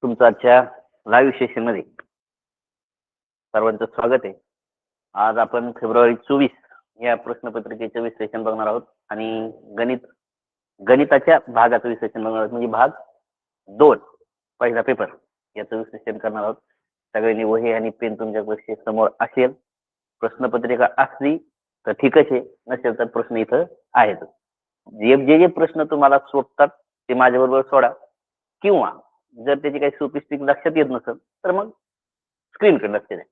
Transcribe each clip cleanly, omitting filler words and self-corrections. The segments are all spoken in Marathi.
तुमचं आजच्या लाईव्ह सेशन मध्ये सर्वांचं स्वागत आहे. आज आपण फेब्रुवारी 24 या प्रश्नपत्रिकेचं विश्लेषण बघणार आहोत आणि गणिताच्या भागाचं विश्लेषण बघणार आहोत, म्हणजे भाग 2 पहिला पेपर याचं विश्लेषण करणार आहोत. सगळ्यांनी वही आणि पेन तुमच्या समोर असेल. प्रश्नपत्रिका असली तर ठीकच आहे, नसेल तर प्रश्न इथं आहेत. जे जे प्रश्न तुम्हाला सोडतात ते माझ्याबरोबर सोडा, किंवा जर त्याची काही सोपी स्टिक लक्षात येत नसेल तर मग स्क्रीनकडे लक्ष द्या.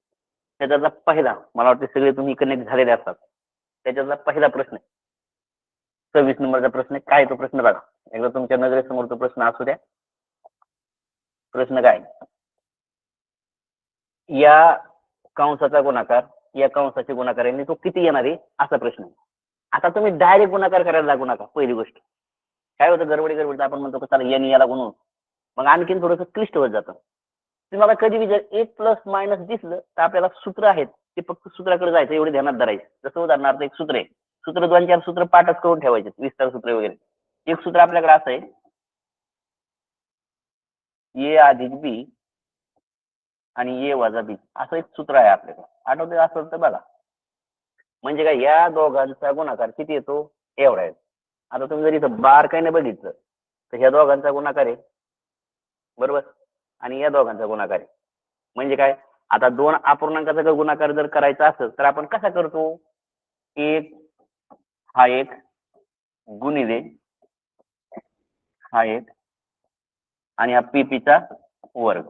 त्याच्यातला पहिला, मला वाटतं सगळे तुम्ही कनेक्ट झालेले असतात, त्याच्यातला पहिला प्रश्न 26 नंबरचा प्रश्न काय तो प्रश्न बघा. एकदा तुमच्या नजरेसमोर तो प्रश्न असू द्या. प्रश्न काय, या कंसाचा गुणाकार या कंसाचे गुणाकार यांनी तो किती येणार आहे असा प्रश्न. आता तुम्ही डायरेक्ट गुणाकार करायला लागू नका. पहिली गोष्ट काय होतं, गडबडीत आपण म्हणतो की चला याने याला गुणवून, मग आणखीन थोडंसं क्लिष्ट होत जातं. तुम्हाला कधी बी जर एक प्लस मायनस दिसलं तर आपल्याला सूत्र आहेत ते फक्त सूत्राकडे जायचं, एवढे ध्यानात धरायचं. जसं उदाहरणार्थ एक सूत्र आहे, सूत्र 2-4 सूत्र पाठच करून ठेवायचे, विस्तार सूत्र वगैरे. एक सूत्र आपल्याकडे असं आहे, ए अधिक बी आणि ए वजा बी असं एक सूत्र आहे आपल्याकडे. आठवते असं तर बघा. म्हणजे काय, या दोघांचा गुणाकार किती येतो एवढा आहे. आता तुम्ही जर इथं बारकाईने बघितलं तर ह्या दोघांचा गुणाकार आहे, बरोबर, आणि या दोघांचा गुणाकार आहे. म्हणजे काय, आता दोन अपूर्णांकाचा गुणाकार जर करायचा असेल तर आपण कसा करतो, एक हा एक गुणिले हा एक आणि हा पीपीचा वर्ग.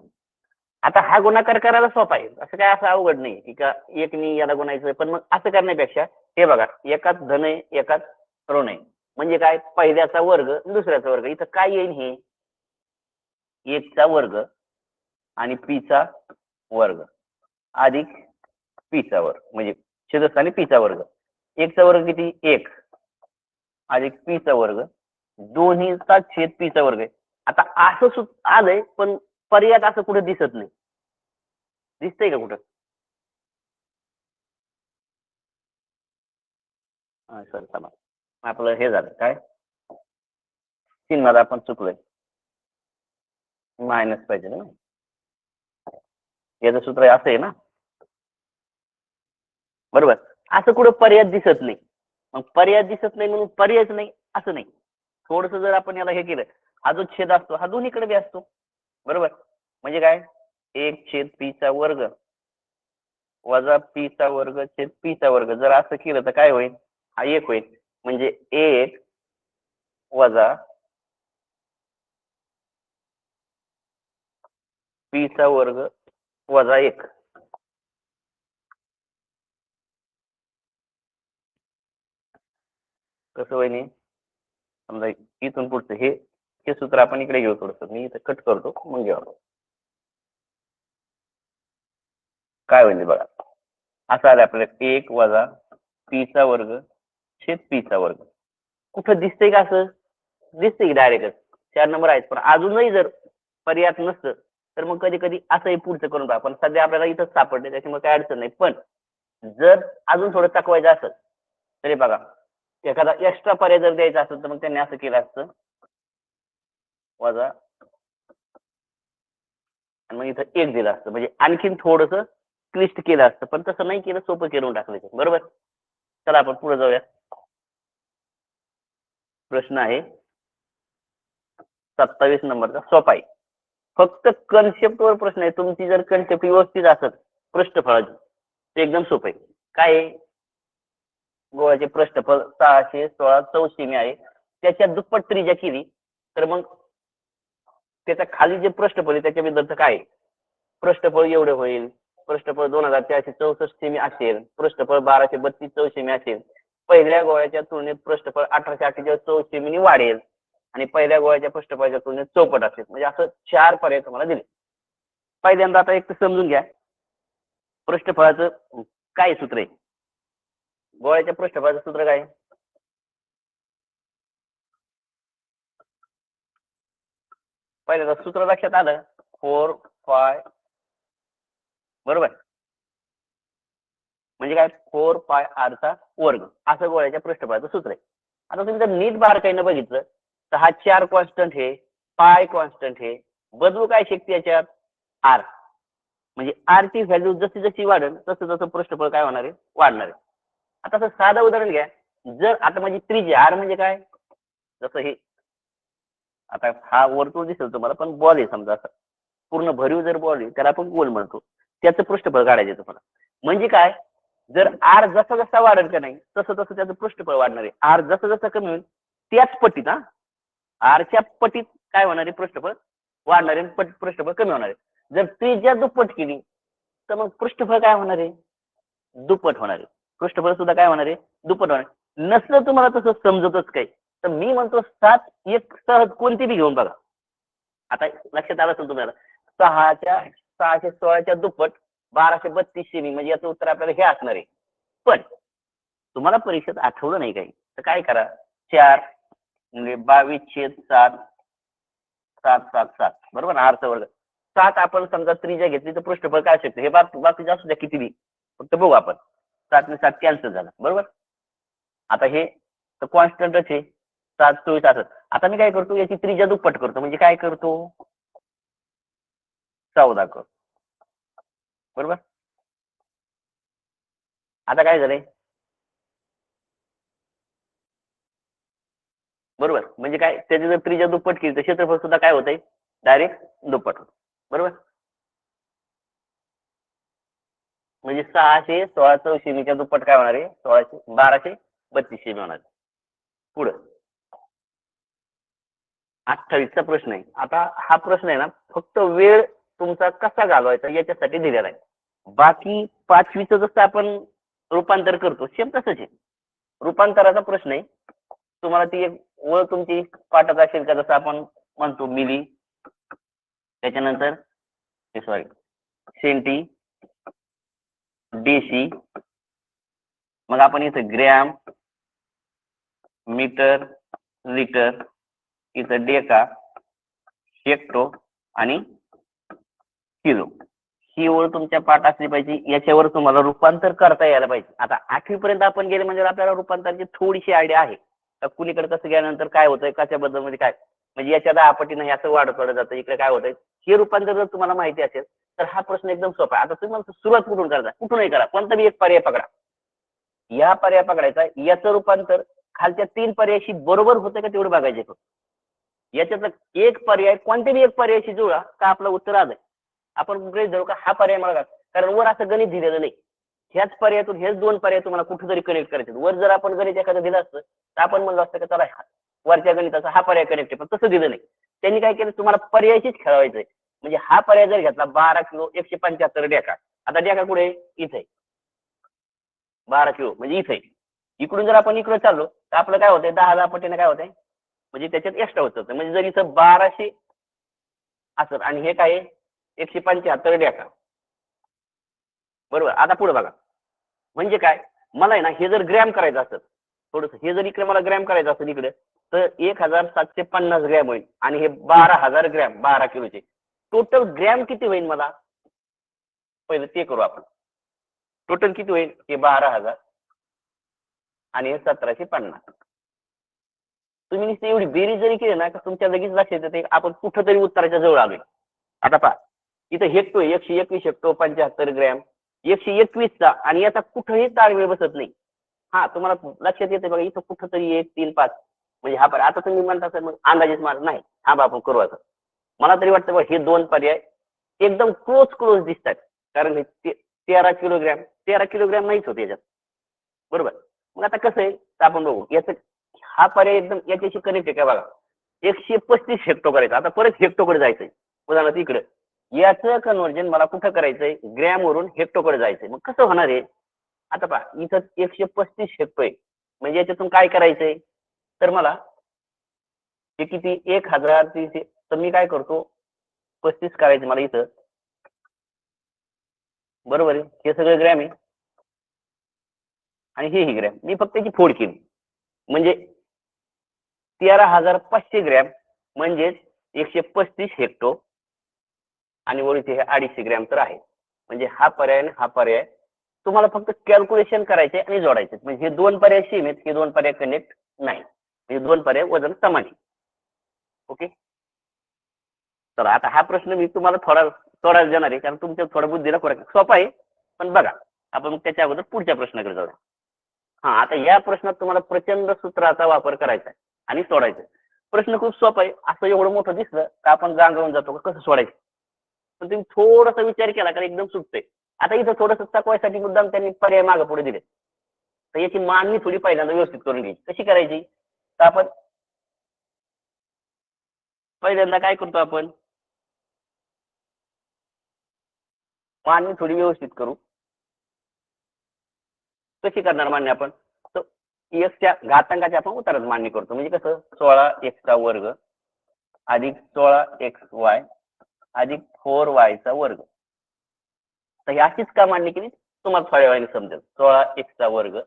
आता हा गुणाकार करायला सोपा आहे, असं काय असं अवघड नाही की का एक नी याला गुणायचं. पण मग असं करण्यापेक्षा हे बघा, एकाच धन आहे एकाच ऋण आहे. म्हणजे काय, पहिल्याचा वर्ग दुसऱ्याचा वर्ग. इथं काय येईल, हे एकचा वर्ग आणि पीचा वर्ग अधिक पीचा वर्ग, म्हणजे छेदस्थानी पीचा वर्ग. एकचा वर्ग किती, एक अधिक पीचा वर्ग, दोन्हीचा छेद पीचा वर्ग आहे. आता असं आलंय, पण पर्यायात असं कुठे दिसत नाही. दिसतंय का कुठं? सर चला, आपलं हे झालं काय, चिन्हात आपण चुकलोय, मायनस पाहिजे ना. याचं सूत्र असं आहे ना, बरोबर. असं कुठं पर्याय दिसत नाही. मग पर्याय दिसत नाही म्हणून पर्यायच नाही असं नाही. थोडस जर आपण याला हे केलं, हा जो छेद असतो हा दोन्हीकडे बी असतो, बरोबर. म्हणजे काय, एक छेद पीचा वर्ग वजा पीचा वर्ग छेद पीचा वर्ग. जर असं केलं तर काय होईल, हा एक होईल. म्हणजे एक वजा पीचा वर्ग वजा एक. कसं होईल, समजा इथून पुढचं हे सूत्र आपण इकडे घेऊ. थोडस मी इथं कट करतो, मग घेऊ. काय होईल बघा, असं आलं आपल्याला, एक वजा पीचा वर्ग छेद पीचा वर्ग. कुठं दिसतंय का असं? दिसतंय की डायरेक्टच 4 नंबर आहेत. पण अजूनही जर पर्याय नसतं तर मग कधी कधी असंही पुढचं करून पहा. पण सध्या आपल्याला इथंच सापडले, त्याच्यामुळे काय अडचण नाही. पण जर अजून थोडं चकवायचं असेल तरी बघा, एखादा एक्स्ट्रा पर्याय जर द्यायचा असेल तर मग त्यांनी असं केलं असतं, वजा आणि मग इथं एक दिलं असतं, म्हणजे आणखीन थोडस क्लिष्ट केलं असतं. पण तसं नाही केलं, सोपं करून टाकलं, बरोबर. चला आपण पुढे जाऊया. प्रश्न आहे 27 नंबरचा, सोपा आहे. फक्त कन्सेप्टवर प्रश्न आहे. तुमची जर कन्सेप्ट व्यवस्थित असत पृष्ठफळाची ते एकदम सोपं आहे. काय आहे, गोळाचे पृष्ठफळ 616 चौसेमी आहे. त्याच्या दुप्पट त्रिज्या केली तर मग त्याच्या खाली जे पृष्ठफळ आहे त्याच्या विरुद्ध काय आहे, पृष्ठफळ एवढे होईल. पृष्ठफळ 2464 सेमी असेल, पृष्ठफळ 1232 चौसेमी असेल. पहिल्या गोळ्याच्या तुलनेत पृष्ठफळ 1848 चौसेमीने वाढेल आणि पहिल्या गोळ्याच्या पृष्ठफळाच्या तुलनेत चौपट असेल. म्हणजे असं 4 पर्याय तुम्हाला दिले. पहिल्यांदा आता एक तर समजून घ्या, पृष्ठफळाचं काय सूत्र आहे. गोळ्याच्या पृष्ठफळाचं सूत्र काय, पहिल्यांदा सूत्र लक्षात आलं, 4 बरोबर. म्हणजे काय, 4πr वर्ग असं गोळ्याच्या पृष्ठफळाचं सूत्र आहे. आता तुम्ही जर नीट बारकाईनं बघितलं तर हा 4 कॉन्स्टंट हे, पाय कॉन्स्टंट हे, बदलू काय शकते याच्यात आर, म्हणजे आर ची व्हॅल्यू जशी जशी वाढेल तसं तसं पृष्ठफळ काय होणार आहे वाढणार आहे. आता असं साधं उदाहरण घ्या, जर आता माझी त्रिज्या आर म्हणजे काय, जसं हे आता हा वर्तुळ दिसेल तुम्हाला पण बॉल आहे समजा असा पूर्ण भरीव जर बॉल आहे त्याला आपण गोल म्हणतो, त्याचं पृष्ठफळ काढायचं तुम्हाला. म्हणजे काय, जर आर जसा जसा वाढेल का नाही तसं तसं त्याचं पृष्ठफळ वाढणार आहे. आर जसं जसं कमी होईल त्याच पटीत आरच्या पटीत काय होणार आहे पृष्ठफळ वाढणार आहे, पृष्ठफळ कमी होणार आहे. जर त्रिज्या दुप्पट केली तर मग पृष्ठफळ काय होणार आहे दुप्पट होणार आहे. पृष्ठफळ सुद्धा काय होणार आहे दुप्पट होणार आहे. नसलं तुम्हाला तसं समजतच काही तर मी म्हणतो 7 एक सहज कोणती बी घेऊन बघा. आता लक्षात आलं असेल तुम्हाला 616च्या दुप्पट 1232 सेमी म्हणजे याचं उत्तर आपल्याला हे असणार आहे. पण तुम्हाला परीक्षेत आठवलं नाही काही तर काय करा, 4 म्हणजे 22/7 777 बरोबर, आरचा वर्ग 7 आपण समजा त्रिज्या घेतली तर पृष्ठफळ काय शकते हे बाकीचे असू द्या किती बी, फक्त बघू आपण 7 ने 7 कॅन्सल झालं बरोबर. आता हे तर कॉन्स्टंटच आहे 7 24 असं. आता मी काय करतो याची त्रिज्या दुप्पट करतो म्हणजे काय करतो 14 करतो बरोबर. आता काय झालंय बरोबर, म्हणजे काय त्याची जर त्रिज्या दुप्पट केली तर क्षेत्रफळ सुद्धा काय होतंय डायरेक्ट दुप्पट होत बरोबर. म्हणजे 616 सेमीच्या दुप्पट काय होणार आहे 1232 सेमी होणार आहे. पुढं 28चा प्रश्न आहे. आता हा प्रश्न आहे ना फक्त वेळ तुमचा कसा घालवायचा याच्यासाठी दिलेला आहे. बाकी 5वीचं जसं आपण रूपांतर करतो सेम तसंच आहे. रूपांतराचा प्रश्न आहे. तुम्हाला ती एक ओळ तुमची पाठात असेल का, जसं आपण म्हणतो मिली, त्याच्यानंतर सॉरी सेंटी, डेसी, मग आपण इथं ग्रॅम, मीटर, लिटर, इथं डेका, हेक्टो आणि किलो ही ओळ तुमच्या पाठ असली पाहिजे. याच्यावर तुम्हाला रूपांतर करता यायला पाहिजे. आता 8वी पर्यंत आपण गेले म्हणजे आपल्याला रूपांतराची थोडीशी आयडिया आहे. कुणीकडे कसं गेल्यानंतर काय होतंय कशाबद्दल म्हणजे काय, म्हणजे याच्या 10 पटीनं हे असं वाढत वाढत जातं, इकडे काय होतंय हे रूपांतर जर तुम्हाला माहिती असेल तर हा प्रश्न एकदम सोपा आहे. आता तुम्ही सुरुवात कुठून करता, कुठूनही करा, कोणता बी एक पर्याय पकडा, या पर्याय पकडायचा, याचं रूपांतर खालच्या 3 पर्यायाशी बरोबर होतं का तेवढं बघायचे. याच्यातलं एक पर्याय कोणत्याही एक पर्यायाशी जुळा का आपलं उत्तर आलंय. आपण गृहीत धरू का हा पर्याय मला, कारण वर असं गणित दिलेलं नाही. ह्याच पर्यायातून हेच 2 पर्याय तुम्हाला कुठेतरी कनेक्ट करायचे. वर जर आपण गणित एखादं दिलं असतं तर आपण म्हणलं असतं का चला वरच्या गणिताचा हा पर्याय कनेक्ट आहे, पण तसं दिलं नाही. त्यांनी काय केलं तुम्हाला पर्यायशीच खेळवायचंय. म्हणजे हा पर्याय जर घेतला 12 किलो 175 डेका, आता डेका कुठे इथे 12 किलो म्हणजे इथे, इकडून जर आपण इकडे चाललो तर आपलं काय होतंय 10 पटीने काय होतंय म्हणजे त्याच्यात एक्स्ट्रा होत जातं. म्हणजे जर इथं 1200 असत आणि हे काय 175 डेका बरोबर. आता पुढे बघा, म्हणजे काय मला आहे ना हे जर ग्रॅम करायचं असत थोडस, हे जर इकडे मला ग्रॅम करायचं असेल इकडे तर 1750 ग्रॅम होईल आणि हे 12,000 ग्रॅम 12 किलोचे टोटल ग्रॅम किती होईल मला पहिलं ते करू आपण. टोटल किती होईल हे 12,000 आणि हे 1750. तुम्ही नुसती एवढी बेरीज जरी केली ना तर तुमच्या लगेच लक्षात येते आपण कुठंतरी उत्तराच्या जवळ आलोय. आता पहा इथं हेक्टो 121 हेक्टो 75 ग्रॅम 121चा आणि याचा कुठंही ताळमेळ बसत नाही. हा तुम्हाला लक्षात येते बघा इथं कुठंतरी 1 3 5 म्हणजे हा पर्याय. आता तुम्ही म्हणता सर मग अंदाजेच मार्ग नाही, हा आपण करू. असं मला तरी वाटतं बघा हे 2 पर्याय एकदम क्लोज दिसतात, कारण हे 13 किलोग्रॅम नाहीच होते याच्यात बरोबर. मग आता कसं आहे तर आपण बघू याचं, हा पर्याय एकदम याच्याशी कनेक्ट आहे का बघा. 135 हेक्टो करायचं. आता परत हेक्टोकडे जायचंय, उदाहरणार्थ इकडे याचं कन्व्हर्जन मला कुठं करायचंय ग्रॅम वरून हेक्टोकडे जायचंय. मग कसं होणार आहे आता पहा इथं 135 हेक्टो आहे म्हणजे याच्यातून काय करायचंय तर मला हे किती 1300, तर मी काय करतो 35 करायचं मला इथं बरोबर आहे. हे सगळं ग्रॅम आहे आणि हे ग्रॅम, मी फक्त याची फोड केली म्हणजे 13,500 ग्रॅम म्हणजेच 135 हेक्टो आणि वरचे हे 250 ग्रॅम तर आहे. म्हणजे हा पर्याय आणि हा पर्याय तुम्हाला फक्त कॅल्क्युलेशन करायचे आणि जोडायचे. म्हणजे हे 2 पर्याय सेम आहेत, हे 2 पर्याय कनेक्ट नाही, म्हणजे 2 पर्याय वजन समान आहे. ओके चला आता हा प्रश्न मी तुम्हाला थोडा देणार आहे, कारण तुमच्या थोडा बुद्धीला फरक सोपा आहे, पण बघा आपण त्याच्या अगोदर पुढच्या प्रश्नाकडे जाऊया. हा, आता या प्रश्नात तुम्हाला प्रचंड सूत्राचा वापर करायचा आहे आणि सोडायचा. प्रश्न खूप सोपा आहे. असं एवढं मोठं दिसलं का आपण गांगवून जातो का कसं सोडायचं. पण तुम्ही थोडासा विचार केला का एकदम सुटतंय. आता इथं थोडंसं चकवायसाठी मुद्दाम त्यांनी पर्याय मागे पुढे दिले. तर याची मांडणी थोडी पहिल्यांदा व्यवस्थित करून घ्यायची. कशी करायची, तर आपण पहिल्यांदा काय करतो, आपण मांडणी थोडी व्यवस्थित करू. कशी करणार मांडणी आपण, तर एक्सच्या घातांकाची आपण उतारात मांडणी करतो. म्हणजे कसं, 16x चा वर्ग अधिक 16xy अधिक 4y चा वर्ग. तर ही अशीच का मांडणी केली तुम्हाला थोड्या वेळाने समजेल. 16x चा वर्ग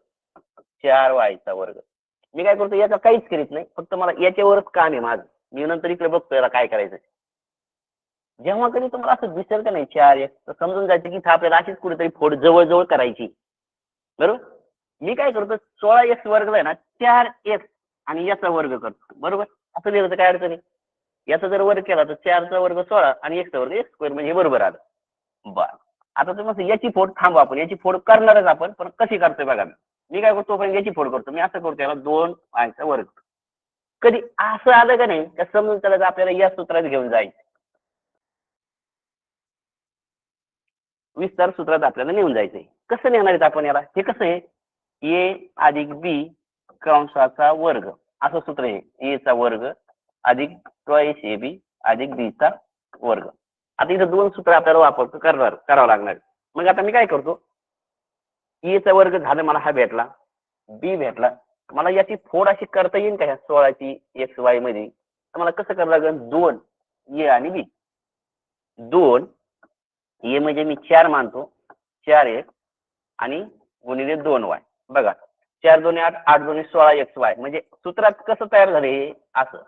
4y चा वर्ग. मी काय करतो, याचा काहीच करीत नाही, फक्त मला याच्यावरच काम आहे माझं. मी नंतर इकडे बघतो याला काय करायचं. जेव्हा कधी तुम्हाला असं दिसेल का नाही 4x, तर समजून जायचं की आपल्याला अशीच कुठेतरी फोड जवळ करायची. बरोबर. मी काय करतो, 16x वर्ग आहे ना 4x आणि याचा वर्ग करतो. बरोबर. असं लिहिलं तर काय अडचण आहे. याचा जर वर्ग केला तर 4चा वर्ग 16 आणि x चा वर्ग x स्क्वेअर, म्हणजे बरोबर आलं. बर. आता तुम्ही याची फोड थांबवा, आपण याची फोड करणारच आपण, पण कशी करतोय बघा. मी काय करतो, पण याची फोड करतो. मी असं करतो, याला 2y चा वर्ग. कधी असं आलं का नाही, का समजून त्याला आपल्याला या सूत्रात घेऊन जायचं. विस्तार सूत्रात आपल्याला नेऊन जायचंय. कसं नेणार आहेत आपण याला, हे कसं आहे, a अधिक b कंसाचा वर्ग असं सूत्र आहे. a चा वर्ग अधिक ट्वाइस ab अधिक b चा वर्ग. आता इथं दोन सूत्र आपल्याला करावं लागणार. मग आता मी काय करतो, a चा वर्ग झालं, मला हा भेटला, b भेटला. मला याची फोड अशी करता येईल का, 16ची xy मध्ये. तर मला कसं करावं लागेल, 2 a आणि b. 2 a म्हणजे मी 4 मानतो, 4x आणि गुणिले 2y. बघा, 4 2 8, 8 2 16xy. म्हणजे सूत्रात कसं तयार झाले, असं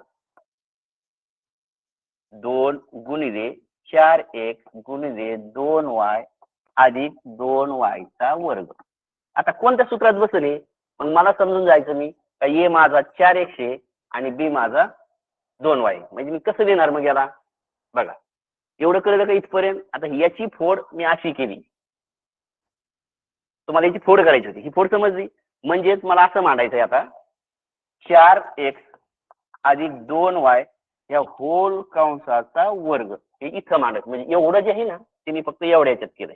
2 गुणिले 4x गुणिले 2y अधिक 2y चा वर्ग. आता कोणत्या सूत्रात बसले, मग मला समजून जायचं मी का a माझा 4x आहे आणि b माझा 2y. म्हणजे मी कसं देणार मग याला. बघा, एवढं कळलं का इथपर्यंत. आता याची फोड मी अशी केली, तुम्हाला याची फोड करायची होती, ही फोड समजली. म्हणजेच मला असं मांडायचंय आता, 4x अधिक 2y या होल कंसाचा वर्ग हे इथं मांडत. म्हणजे एवढं जे आहे ना, ते मी फक्त एवढ्या याच्यात केलंय.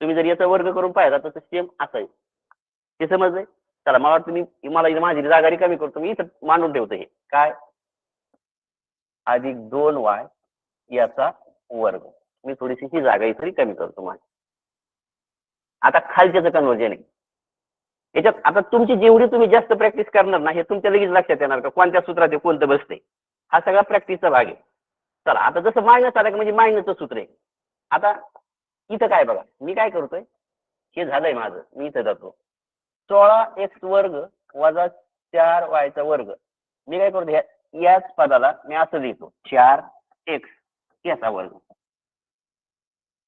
तुम्ही जर याचा वर्ग करून पाहिला तर सेम असं आहे. ते समजलंय. चला, मला वाटतं मला माझी जागा रिकामी करतो, मी इथं मांडून ठेवतो. हे काय, अधिक 2y याचा वर्ग. मी थोडीशी ही जागा इथे रिकामी करतो माझी. आता खालच्याचं कन्वर्जन आहे याच्यात. आता तुमची जेवढी तुम्ही जास्त प्रॅक्टिस करणार ना, हे तुमच्या लगेच लक्षात येणार का कोणत्या सूत्रात कोणतं बसते. हा सगळा प्रॅक्टिसचा भाग आहे. चला, आता जसं मायनस आलं म्हणजे मायनसचं सूत्र आहे. आता इथं काय बघा, मी काय करतोय, हे झालंय माझं, मी इथं जातो 16x वर्ग वजा 4y चा वर्ग. मी काय करतो, याच पदाला मी असं लिहितो 4x याचा वर्ग.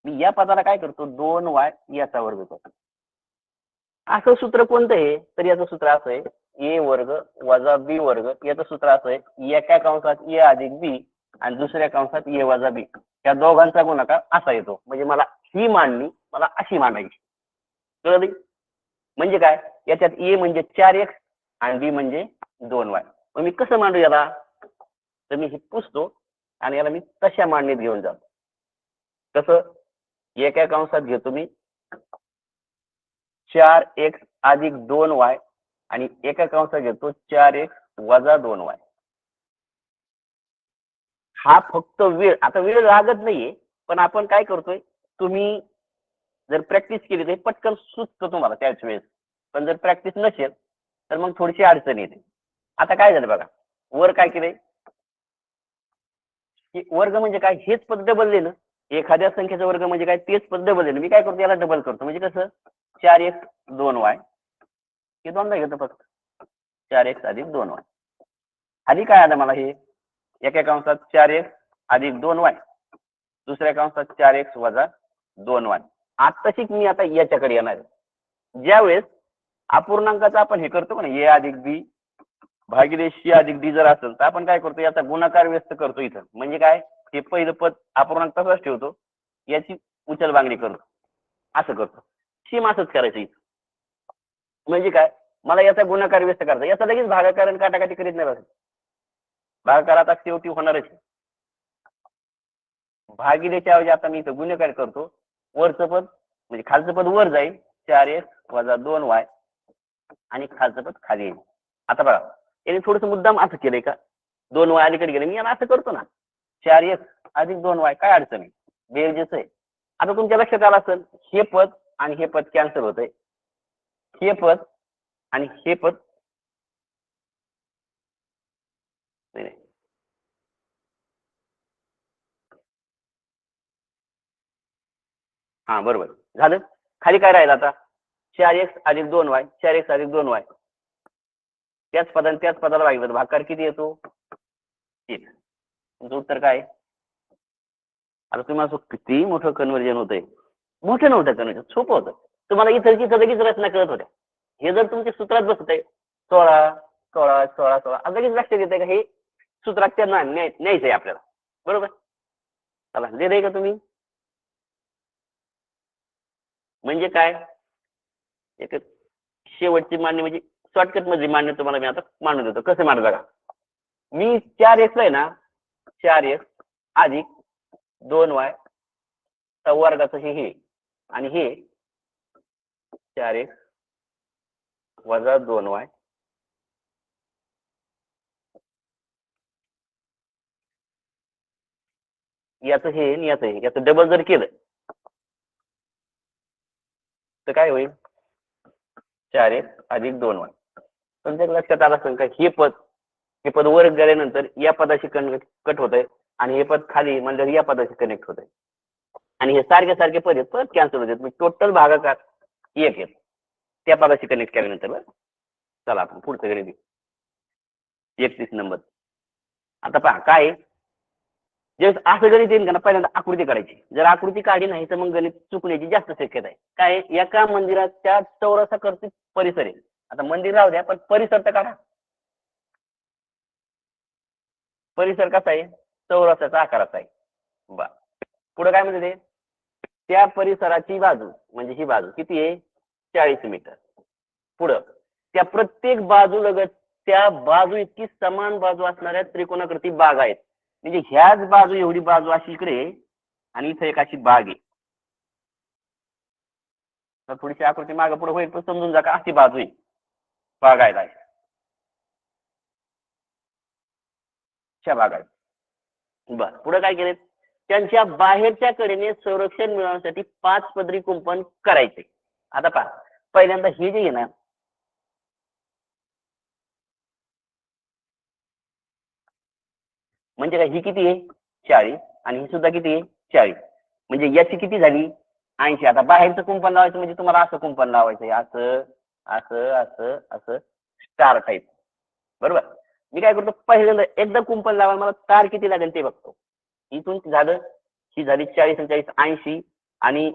मी या पदाला काय करतो, 2y याचा वर्ग करतो. असं सूत्र कोणतं आहे, तर याचं सूत्र असं आहे, a वर्ग वजा b वर्ग. याचं सूत्र असं आहे, एका कंसात a अधिक b आणि दुसऱ्या कंसात a वजा b. या दोघांचा गुणाकार असा येतो. म्हणजे मला ही मांडणी मला अशी मांडायची. कळली. म्हणजे काय, याच्यात a म्हणजे 4x आणि b म्हणजे 2y. मग मी कसं मांडू याला, तर मी हे पुसतो आणि याला मी तशा मांडणीत घेऊन जातो. कसं, एका कंसात घेतो मी 4x अधिक 2y आणि एका कंसात घेतो 4x वजा 2y. हा फक्त वेळ, आता वेळ लागत नाहीये, पण आपण काय करतोय, तुम्ही जर प्रॅक्टिस केली तर पटकन सुचतं तुम्हाला त्याच वेळेस. पण जर प्रॅक्टिस नसेल तर मग थोडीशी अडचण येते. आता काय झालं बघा, वर काय केलंय, की वर्ग म्हणजे काय, हेच पद डबल ना. एखाद्या संख्येचा वर्ग म्हणजे काय, तेच पद डबल ना. मी काय करतो, याला डबल करतो. म्हणजे कसं, 4x 2y हे दोनदा घेतो फक्त, 4x अधिक 2y. आधी काय आलं मला, हे एका कंसात 4x अधिक 2y, दुसऱ्या कंसात 4x वजा 2y. आता शिक मी आता याच्याकडे येणार आहे. ज्यावेळेस अपूर्णांकाचा आपण हे करतो ना, a अधिक b भागिले c अधिक d जर असेल तर आपण काय करतो, याचा गुणाकार व्यस्त करतो इथं. म्हणजे काय, हे पहिलं पद अपूर्णांक तसाच ठेवतो, याची उचल बांगडी करतो, असं करतो. सेम असंच करायचं इथं. म्हणजे काय, मला याचा गुणाकार व्यस्त करायचा, याचा लगेच भागाकार आणि काटाकाटी करीत नाही बघा. भागाकार आता शेवटी होणारच. भागिलेच्या ऐवजी आता मी इथं गुणाकार करतो. वरचं पद म्हणजे खालचं पद वर जाईल, 4x - 2y, आणि खालचं पद खाली येईल. आता बघा, याने थोडस मुद्दाम असं केलंय का, 2y अलीकडे गेले, मी याला असं करतो ना, 4x + 2y, काय अडचण आहे, बेरजेचं आहे. आता तुमच्या लक्षात आलं असेल, हे पद आणि हे पद कॅन्सल होतंय, हे पद आणि हे पद नाही. हा बरोबर झालं. खाली काय राहिलं आता, 4x + 2y, 4x + 2y, त्याच पदाने त्याच पदाला भागिलं, भागाकार किती येतो, 1. तुमचं उत्तर काय? आता तुम्हाला किती मोठं कन्व्हर्जन होतंय, मोठं नव्हतं कन्व्हर्जन, सोपं होतं. तुम्हाला इतर लगेच रचना कळत होत्या. हे जर तुमच्या सूत्रात बसत आहे, 16 16 16 16, लगेच लक्षात येते का हे सूत्रात त्यांना न्यायचंय आपल्याला, बरोबर. चला लिहिलंय का तुम्ही? म्हणजे काय, एक शेवटची मान्य म्हणजे शॉर्टकट मध्ये मान्य तुम्हाला मी आता मांडून देतो. कसं मांडलं बघा, मी 4x आहे ना, 4x + 2y वर्गाचं हे आणि हे 4x - 2y याचं हे आणि याचं हे, याचं डबल जर केलं तर काय होईल, 4x + 2y. तुमच्या लक्षात आलं असेल का, हे पद वर गेल्यानंतर या पदाशी कट होत आहे, आणि हे पद खाली म्हणजे या पदाशी कनेक्ट होत आहे, आणि हे सारखे सारखे पद आहेत, परत कॅन्सल होतात. म्हणजे टोटल भागाकार 1 येत त्या पदाशी कनेक्ट केल्यानंतर. चला आपण पुढचं गणित 31 नंबर. आता पहा काय, जे असं गणित येईल का ना, पहिल्यांदा आकृती काढायची. जर आकृती काढली नाही तर मग गणित चुकण्याची जास्त शक्यता आहे. काय, एका मंदिराच्या चौरसाकरती परिसर आहे. आता मंदिर राहू द्या, पण परिसर तर काढा. परिसर कसा आहे, चौरसाचा आकाराचा आहे. बर, पुढे काय म्हणते ते, त्या परिसराची बाजू म्हणजे ही बाजू किती आहे, 40 मीटर. पुढं त्या प्रत्येक बाजू लगत त्या बाजू इतकी समान बाजू असणाऱ्या त्रिकोणाकृती बाग आहेत. म्हणजे ह्याच बाजू एवढी बाजू अशी इकडे, आणि इथे एक अशी बाग आहे. तर थोडीशी आकृती मागे पुढे होईल पण समजून जा का, अशी बाजू आहे, बाग आहेत अशा बाग आहेत. बर, पुढे काय केले, त्यांच्या बाहेरच्या कडेने संरक्षण मिळवण्यासाठी 5 पदरी कुंपण करायचे. आता पहा, पहिल्यांदा हे जे आहे ना, म्हणजे काय, ही किती आहे 40, आणि ही सुद्धा किती आहे 40, म्हणजे याची किती झाली 80. आता बाहेरचं कुंपण लावायचं म्हणजे तुम्हाला असं कुंपण लावायचं, असं असं असं असं स्टार टाईप, बरोबर. मी काय करतो, पहिल्यांदा एकदा कुंपण लावायला मला तार किती लागेल ते बघतो. इथून झालं, ही झाली 40 आणि 40 80, आणि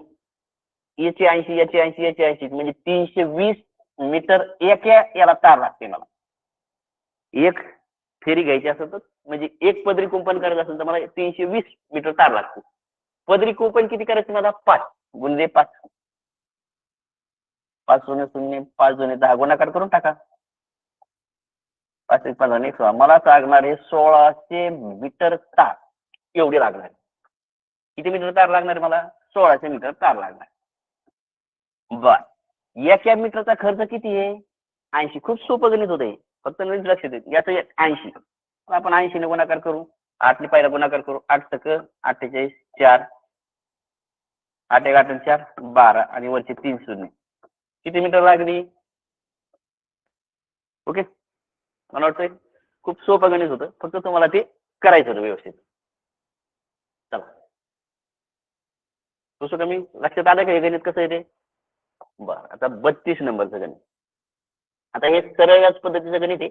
याची 80 याची 80 याची 80, म्हणजे 320 मीटर एका याला तार लागते मला. एक फेरी घ्यायची असेल तर, म्हणजे एक पदरी कुंपण करायचं असेल तर मला 320 मीटर तार लागतो. पदरी कुंपण किती करायचं मला, 5 गुणिले 5, 5 शून्य शून्य, 5 जुने 10, गुणाकार करून टाका. 5 1 15 16, मला लागणार आहे 1600 मीटर तार, एवढे लागणार. किती मीटर तार लागणार मला, 1600 मीटर तार लागणार. बर, एका मीटरचा खर्च किती आहे 80. खूप सोपं गणित होते, फक्त नीट लक्ष देत याचं 80. आपण 80 ने गुणाकार करू, 8 ने पहिला गुणाकार करू, 8 तक 48, 4 8 1 8 4 12, आणि वरचे 3 शून्य, किती मीटर लागली. ओके, मला वाटतंय खूप सोपं गणित होतं, फक्त तुम्हाला ते करायचं होतं व्यवस्थित. चला, तसं कमी लक्षात आलं का हे गणित कसं आहे ते. बरं, आता 32 नंबरचं गणित. आता हे सरळ व्याज पद्धतीचं गणित आहे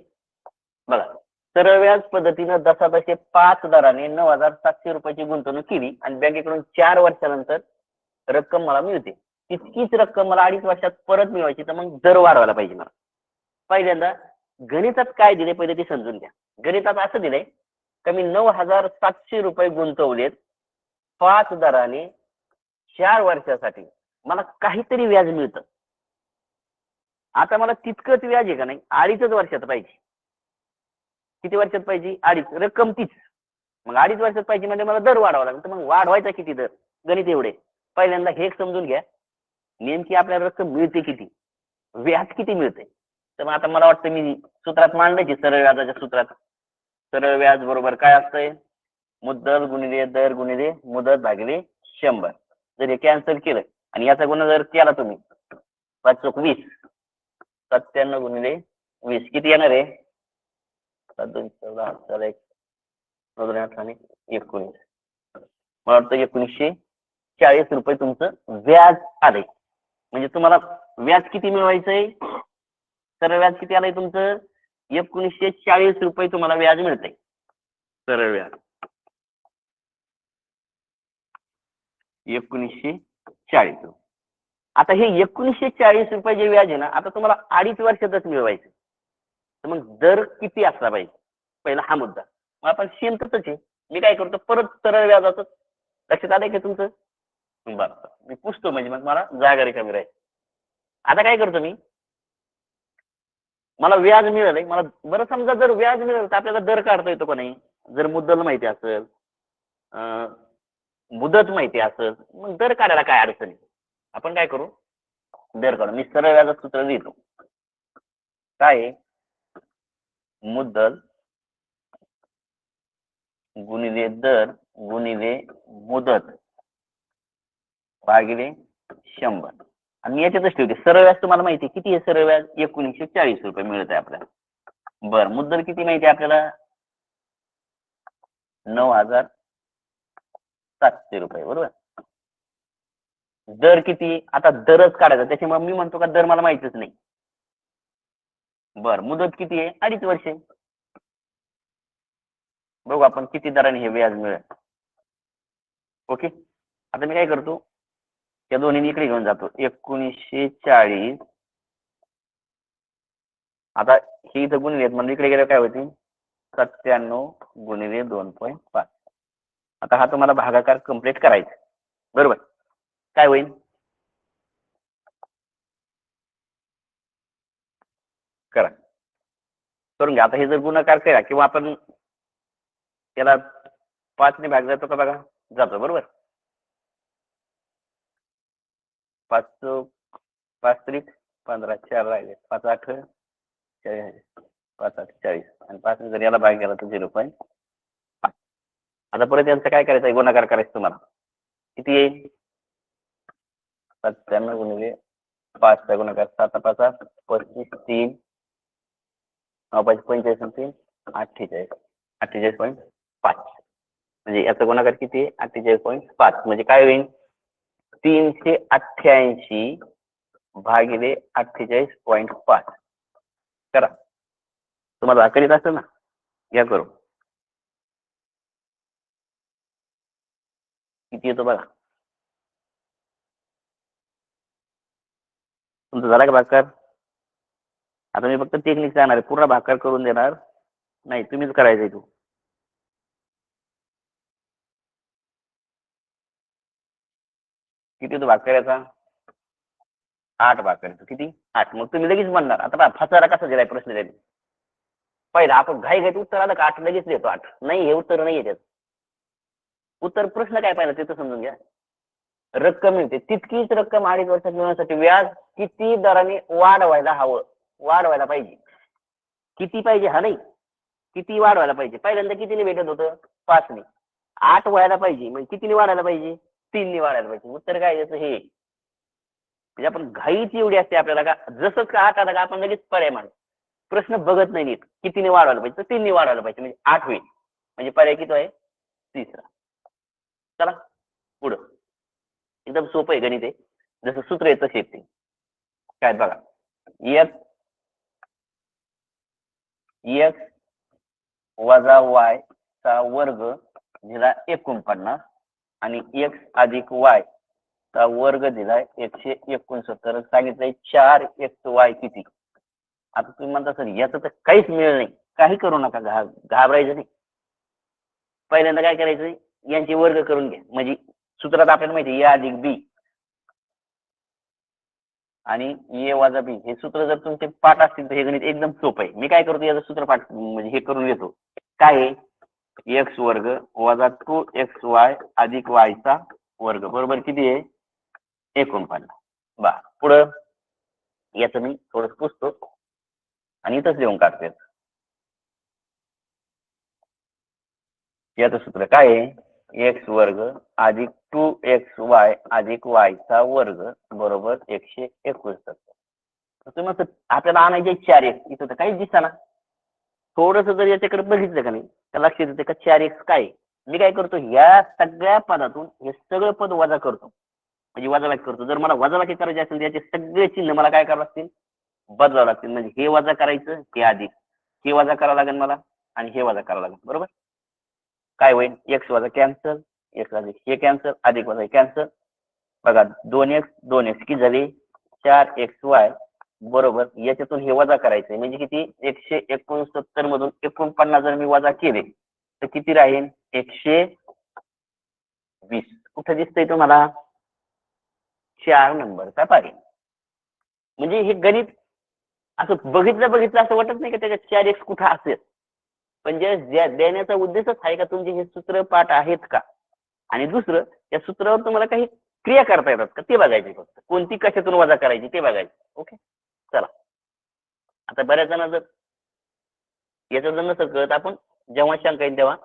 बघा. सरळ व्याज पद्धतीनं जसाबसे 5 दराने 9,700 रुपयाची गुंतवणूक केली, आणि बँकेकडून 4 वर्षानंतर रक्कम मला मिळते. तितकीच रक्कम मला 2.5 वर्षात परत मिळवायची, तर मग दर वाढवायला पाहिजे मला. पहिल्यांदा गणितात काय दिले पहिले ते समजून घ्या. गणितात असं दिलंय, कमी 9,700 रुपये गुंतवलेत 5 दराने 4 वर्षासाठी, मला काहीतरी व्याज मिळतं. आता मला तितकंच व्याज आहे का नाही, 2.5 वर्षात पाहिजे. किती वर्षात पाहिजे? 2.5. रक्कम तीच. मग 2.5 वर्षात पाहिजे म्हणजे मला दर वाढवावा लागेल. तर मग वाढवायचा किती दर? गणित एवढे. पहिल्यांदा हे समजून घ्या, नेमकी आपल्याला रक्कम मिळते किती, व्याज किती मिळते. तर मग आता मला वाटतं मी सूत्रात मांडायची, सरळ व्याजाच्या सूत्रात. सरळ व्याज बरोबर काय असतंय? मुद्दल गुणिले दर गुणिले मुदत भागिले 100. जर हे कॅन्सल केलं आणि याचा गुणा जर केला तुम्ही 5 चोक 20, 97 गुणिले 20 किती येणार आहे? 7 2 14 4 1 9 8 आणि 19. मला वाटतं 1940 रुपये तुमचं व्याज आलंय. म्हणजे तुम्हाला व्याज किती मिळवायचंय? सरळ व्याज किती आलंय तुमचं? 1940 रुपये तुम्हाला व्याज मिळतंय. सरळ व्याज 1940. आता हे 1940 रुपये जे व्याज आहे ना, आता तुम्हाला 2.5 वर्षातच मिळवायचं. तर मग दर किती असला पाहिजे, पहिला हा मुद्दा. मग आपण सेम तसंच आहे. मी काय करतो, परत सरळ व्याजाचं. लक्षात आलंय का तुमचं? बरं, मी पुसतो म्हणजे मग मला जागा रिकामी राहील. आता काय करतो मी, मला व्याज मिळालंय, मला बरं समजा जर व्याज मिळालं तर आपल्याला दर काढता येतो का नाही? जर मुद्दल माहिती असेल, मुदत माहिती असेल, मग दर काढायला काय अडचण आहे? आपण काय करू, दर काढू. मी सरळ व्याजाचं सूत्र लिहितो. काय आहे? मुद्दल गुणिले दर गुणिले मुदत भागिले 100. आणि मी याच्यातच ठेवते सरळ व्याज. तुम्हाला माहिती आहे किती आहे सरळ व्याज? 1940 रुपये मिळत आहे आपल्याला. बरं, मुद्दल किती माहिती आहे आपल्याला? 9,700 रुपये, बरोबर. दर किती? आता दरच काढायचा, त्याच्यामुळे मी म्हणतो का दर मला माहितीच नाही. बर, मुदत किती आहे? 2.5 वर्षे. बघू आपण किती दराने हे व्याज मिळेल. ओके, आता मी काय करतो, त्या दोन्ही इकडे घेऊन जातो. 1940. आता हे इथं गुणिले म्हणजे इकडे गेलं काय होतील? 97 गुणिले 2.5. आता हा तुम्हाला भागाकार कंप्लीट करायचा, बरोबर. काय होईल? करा, करून घ्या. आता हे जर गुणाकार केला किंवा आपण त्याला 5 ने भाग जातो का बघा, जातो, बरोबर. 5 5 त्रिक 15, 4 राहिले, 5 8 40, 5 8 40 आणि 5 ने जर याला भाग गेला तर 0.5. आता परत यांचं काय करायचं आहे? गुणाकार करायचं तुम्हाला. किती येईल? 97 गुणिले 5 चा गुणाकार 7 5 25 3 9 5 45 3 48 48.5. म्हणजे याचा गुणाकार किती आहे? 48.5. म्हणजे काय होईल? 388 भागिले 48.5. करा, तुम्हाला करीत असेल ना, घ्या करू. किती येतो बघा. तुमचं झाला का भाकर? आता मी फक्त टेक्निक सांगणार आहे, पूर्ण भाकर करून देणार नाही, तुम्हीच करायचंय. तू किती येतो भाकर याचा? 8 भाकर येतो. किती? 8. मग तुम्ही लगेच म्हणणार, आता फसायला कसा दिलाय प्रश्न द्यायला. पहिला आपण घाई घाईत उत्तर आलं का 8 लगेच देतो. 8 नाही, हे उत्तर नाही येतात. उत्तर प्रश्न काय पाहिजे ते तर समजून घ्या. रक्कम मिळते, तितकीच रक्कम 2.5 वर्षात मिळण्यासाठी व्याज किती दराने वाढवायला हवं, वाढवायला पाहिजे. किती पाहिजे हा नाही, किती वाढवायला पाहिजे. पहिल्यांदा कितीने भेटत होतं? 5 ने. 8 व्हायला पाहिजे, म्हणजे कितीने वाढायला पाहिजे? 3 ने वाढायला पाहिजे. उत्तर काय याचं? हे म्हणजे आपण घाईच एवढी असते आपल्याला का जसंच का 8 आला का आपण लगेच पर्याय मांडतो. प्रश्न बघत नाही नीट. कितीने वाढवायला पाहिजे? तर 3 ने वाढवायला पाहिजे, म्हणजे 8 होईल. म्हणजे पर्याय किती आहे? तिसरा. चला पुढं. एकदम सोपं आहे गणित आहे, जसं सूत्र आहे तसे ते. काय बघा, x वजा y चा वर्ग दिला 49 आणि x अधिक y चा वर्ग दिलाय 169. सांगितलंय 4xy किती. आता तुम्ही म्हणता सर याचं तर काहीच मिळेल नाही. काही करू नका, घाबरायचं नाही. पहिल्यांदा काय करायचं, यांचे वर्ग करून घ्या. म्हणजे सूत्रात आपल्याला माहिती आहे a अधिक b आणि a वजा b हे सूत्र जर तुमचे पाठ असतील तर हे गणित एकदम सोपं आहे. मी काय करतो, याचं सूत्र पाठ म्हणजे हे करून घेतो. काय आहे, x वर्ग वजा 2xy अधिक y चा वर्ग बरोबर किती आहे, 49. बा पुढं याचं मी थोडं पुसतो आणि इथंच लिहून काढतो. याचं सूत्र काय आहे, एक्स वर्ग अधिक 2xy अधिक y चा वर्ग बरोबर 121. तुम्ही आपल्याला आणायचे 4x, इथं तर काहीच दिसताना. थोडस जर याच्याकडे बघितलं का नाही तर लक्षात येते का 4x काय. मी काय करतो, या सगळ्या पदातून हे सगळं पद वजा करतो, म्हणजे वजाबाकी करतो. जर मला वजाबाकी करायची असेल तर याचे सगळे चिन्ह मला काय करावं लागतील, बदलावं लागतील. म्हणजे हे वजा करायचं, हे अधिक, हे वजा करावं लागेल मला आणि हे वजा करावं लागेल बरोबर. काय होईल, एक्स वजा कॅन्सल, एक्स अधिक हे कॅन्सल, अधिक वजा कॅन्सल. बघा 2x 2x किती झाले, 4xy बरोबर. याच्यातून हे वजा करायचंय म्हणजे किती, 169 मधून 49 जर मी वजा केले तर किती राहील, 120. कुठं दिसतंय तुम्हाला, 4 नंबरचा पर्याय. म्हणजे हे गणित असं बघितलं असं वाटत नाही का त्याच्यात 4x कुठं असेल, पण जे देण्याचा उद्देशच आहे का तुमचे हे सूत्र पाठ आहेत का, आणि दुसरं त्या सूत्रावर तुम्हाला काही क्रिया करता येतात का ते बघायचे. फक्त कोणती कशातून वजा करायची ते बघायचं. ओके चला. आता बऱ्याच जण जर याचं जर नसेल कळत, आपण जेव्हा शंका येईल तेव्हा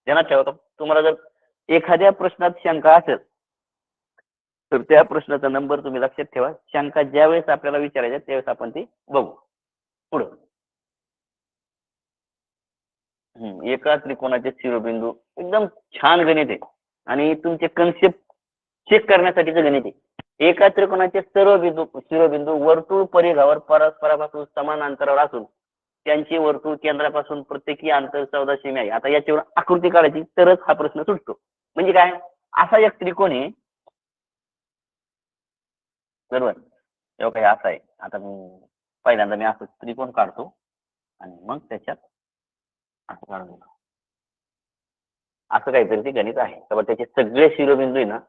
ध्यानात ठेवा, तुम्हाला जर एखाद्या प्रश्नात शंका असेल तर त्या प्रश्नाचा नंबर तुम्ही लक्षात ठेवा. शंका ज्या वेळेस आपल्याला विचारायच्या त्यावेळेस आपण ती बघू. पुढं एका त्रिकोणाचे शिरोबिंदू, एकदम छान गणित आहे आणि तुमचे कन्सेप्ट चेक करण्यासाठीचं गणित आहे. एका त्रिकोणाचे सर्व बिंदू शिरोबिंदू वर्तुळ परिघावर परस्परापासून समान अंतरावर असून त्यांचे वर्तुळ केंद्रापासून प्रत्येकी अंतर 14 सेमी आहे. आता याच्यावर आकृती काढायची तरच हा प्रश्न सुटतो. म्हणजे काय, असा एक त्रिकोण आहे बरोबर. तेव्हा काही असा आहे. आता पहिल्यांदा मी असं त्रिकोण काढतो आणि मग त्याच्यात असं काढून असं काहीतरी ते गणित आहे. तर त्याचे सगळे शिरोबिंदू आहे ना,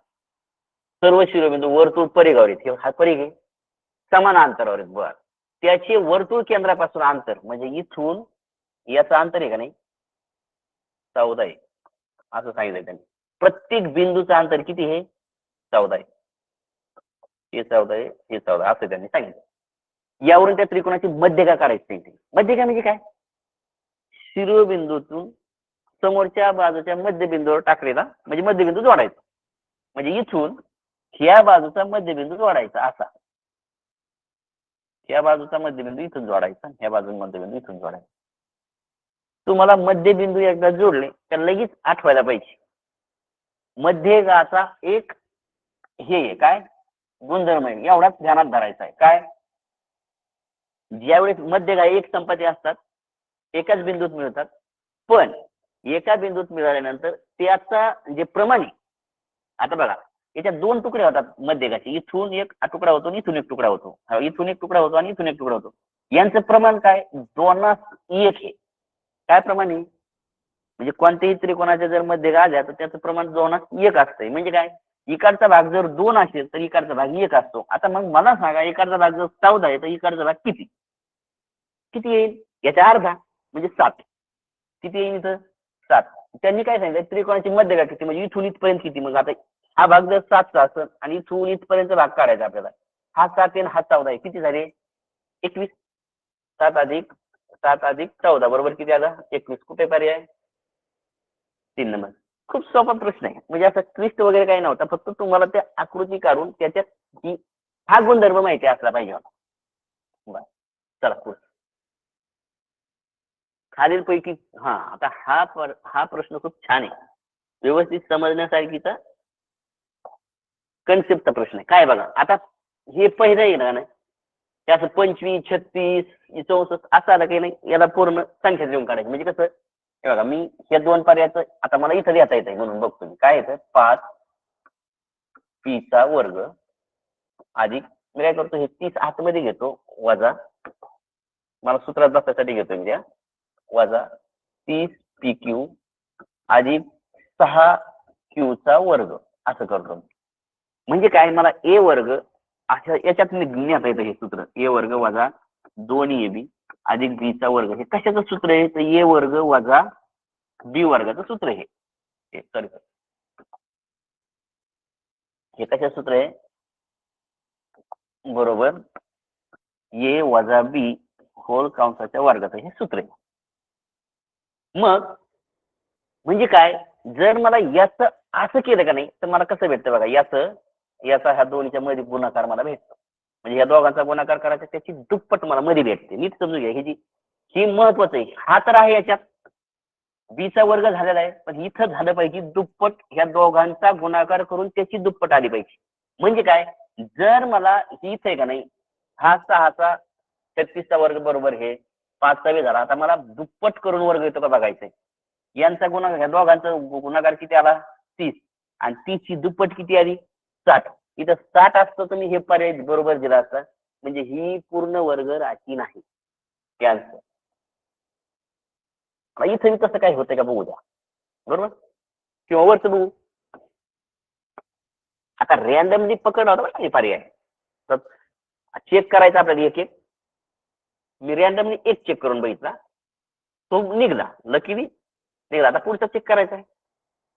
सर्व शिरोबिंदू वर्तुळ परिघावर आहेत. हा परिघ आहे, समान अंतरावर आहेत. बर, त्याचे वर्तुळ केंद्रापासून अंतर म्हणजे इथून याचं अंतर आहे का नाही, 14 आहे असं सांगितलं त्यांनी. प्रत्येक बिंदूचं अंतर किती आहे, 14 आहे. हे 14 आहे, हे 14 असं त्यांनी सांगितलं. यावरून त्या त्रिकोणाची मध्यरेखा काढायची. मध्यरेखा म्हणजे काय, शिरोबिंदूतून समोरच्या बाजूच्या मध्यबिंदूवर टाकलेला म्हणजे मध्यबिंदू जोडायचा. म्हणजे इथून ह्या बाजूचा मध्यबिंदू जोडायचा असा, ह्या बाजूचा मध्यबिंदू इथून जोडायचा, ह्या बाजूचा मध्यबिंदू इथून जोडायचा. तुम्हाला मध्यबिंदू एकदा जोडले तर लगेच आठवायला पाहिजे मध्यरेखाचा एक हे काय गुणधर्म आहे, एवढाच ध्यानात धरायचा आहे. काय, ज्यावेळेस मध्यरेखा एक संपत्ती असतात एकाच बिंदूत मिळतात, पण एका बिंदूत मिळाल्यानंतर त्याचा जे प्रमाण आहे, आता बघा याच्यात 2 तुकडे होतात मध्यरेखाचे, इथून एक तुकडा होतो आणि इथून एक तुकडा होतो, इथून एक तुकडा होतो आणि इथून एक तुकडा होतो. यांचं प्रमाण काय, 2:1 आहे. काय प्रमाण आहे, म्हणजे कोणत्याही त्रिकोणाच्या जर मध्यरेखा आल्या तर त्याचं प्रमाण 2:1 असतंय. म्हणजे काय, इकडचा भाग जर 2 असेल तर इकडचा भाग 1 असतो. आता मग मला सांगा, इकडचा भाग जर 14 आहे तर इकडचा भाग किती किती येईल, याच्या अर्धा म्हणजे 7. किती येईल इथं, 7. त्यांनी काय सांगितलं, त्रिकोणाची मध्यरेखा किती म्हणजे इथून इथपर्यंत किती. मग आता हा भाग जर 7चा असेल आणि इथून इथपर्यंत भाग काढायचा आपल्याला, हा 7 आहे हा 14 आहे, किती झाले 21. 7 अधिक 14 बरोबर किती आला, 21. कुठे पर्याय, 3 नंबर. खूप सोपा प्रश्न आहे, म्हणजे असं ट्विस्ट वगैरे काही नव्हता. फक्त तुम्हाला त्या आकृती काढून त्याच्यात हा गुणधर्म माहिती असला पाहिजे होता. बरं चला पुढे. खालीलपैकी आता हा प्रश्न खूप छान आहे, व्यवस्थित समजण्यासारखीचा कन्सेप्टचा प्रश्न आहे. काय बघा, आता हे पहिलं येणार नाही त्याचं 25 36 64 असं आलं काही नाही, याला पूर्ण संख्या देऊन काढायची. म्हणजे कसं, हे बघा मी या 2 पर्यायाचं आता मला इथं लिहिता येत आहे म्हणून बघतो मी. काय येतं, 5 p चा वर्ग अधिक, मी काय करतो हे 30 आतमध्ये घेतो, वजा, मला सूत्रात बसण्यासाठी घेतो मी त्या, वजा 30 pq अधिक 6q चा वर्ग असं करतो. म्हणजे काय, मला ए वर्ग अशा याच्यात लिहिण्यात येतं हे सूत्र, ए वर्ग वजा 2ab अधिक बी चा वर्ग. हे कशाचं सूत्र आहे, तर ए वर्ग वजा बी वर्गाचं सूत्र हे. सॉरी, हे कशाचं सूत्र आहे, बरोबर ए वजा बी होल कंसाच्या वर्गाचं हे सूत्र आहे. मग म्हणजे काय, जर मला याचं असं केलं का नाही तर मला कसं भेटतं बघा, याचा ह्या दोन्हीच्या मध्ये गुणाकार मला भेटतो. म्हणजे या दोघांचा गुणाकार करायचा, त्याची दुप्पट मला मध्ये भेटते. नीट समजून घ्या, ही महत्वाचं आहे. हा तर आहे याच्यात बीचा वर्ग झालेला आहे, पण इथं झालं पाहिजे दुप्पट, ह्या दोघांचा गुणाकार करून त्याची दुप्पट आली पाहिजे. म्हणजे काय, जर मला इथं आहे का नाही, हा 6चा 36चा वर्ग बरोबर हे 5चा बी झाला. आता मला दुप्पट करून वर्ग येतो का बघायचंय. यांचा गुणाकार, ह्या दोघांचा गुणाकार किती आला, 30, आणि 30ची दुप्पट किती आली, 60. इथं 60 असतं तर मी हे पर्याय बरोबर दिला असता. म्हणजे ही पूर्ण वर्ग राशी नाही, कॅन्सर. इथं कसं काय होतंय का बघू द्या, बरोबर, किंवा वरच बघू. आता रॅन्डमली पकड होता बरं पर्याय, तर चेक करायचा आपल्याला एक एक. मी रॅन्डमली एक चेक करून बघितला, तो निघला, लकीली निघला. आता पुढचा चेक करायचा आहे.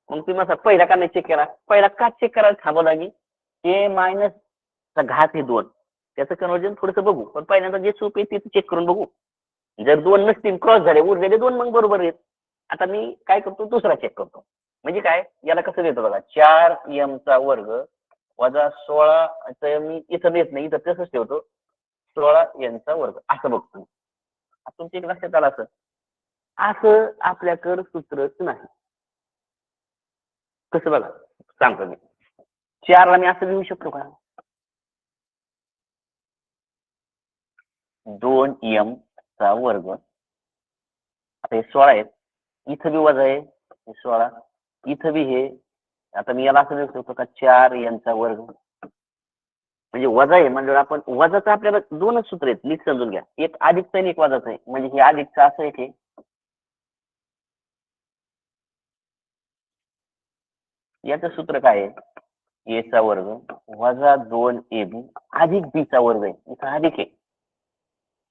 मग तुम्ही माझा पहिला का नाही चेक केला, पहिला का चेक करायला थांबवला मी, ए मायनस घात हे 2, त्याचं कन्वर्जन थोडंसं बघू. पण पहिल्यांदा जे सोपे आहे ते चेक करून बघू. जर 2 नसतील, क्रॉस झाले, उरलेले 2 मग बरोबर आहेत. आता मी काय करतो, दुसरा चेक करतो. म्हणजे काय, याला कसं देतो बघा, 4m चा वर्ग वजा 16 मी इथं देत नाही, इथं तसंच ठेवतो, 16n चा वर्ग असं बघतो. तुमच्या एक लक्षात आलं, असं आपल्याकडं सूत्रच नाही. कसं बघा सांगतो मी, 4 ला मी असं लिहू शकतो का, 2m चा वर्ग. आता हे 16 आहेत, इथं बी वजा आहे, 16 इथं बी हे. आता मी याला असं लिहू शकतो का, 4n चा वर्ग. म्हणजे वजा आहे म्हणजे आपण वजाचं आपल्याला 2च सूत्र आहेत, नीट समजून घ्या. एक अधिकचं आणि एक वजाचं आहे. म्हणजे हे अधिकचं असं आहे, की याचं सूत्र काय आहे, ए चा वर्ग वजा 2ab अधिक बी चा वर्ग आहे. इथं अधिक आहे,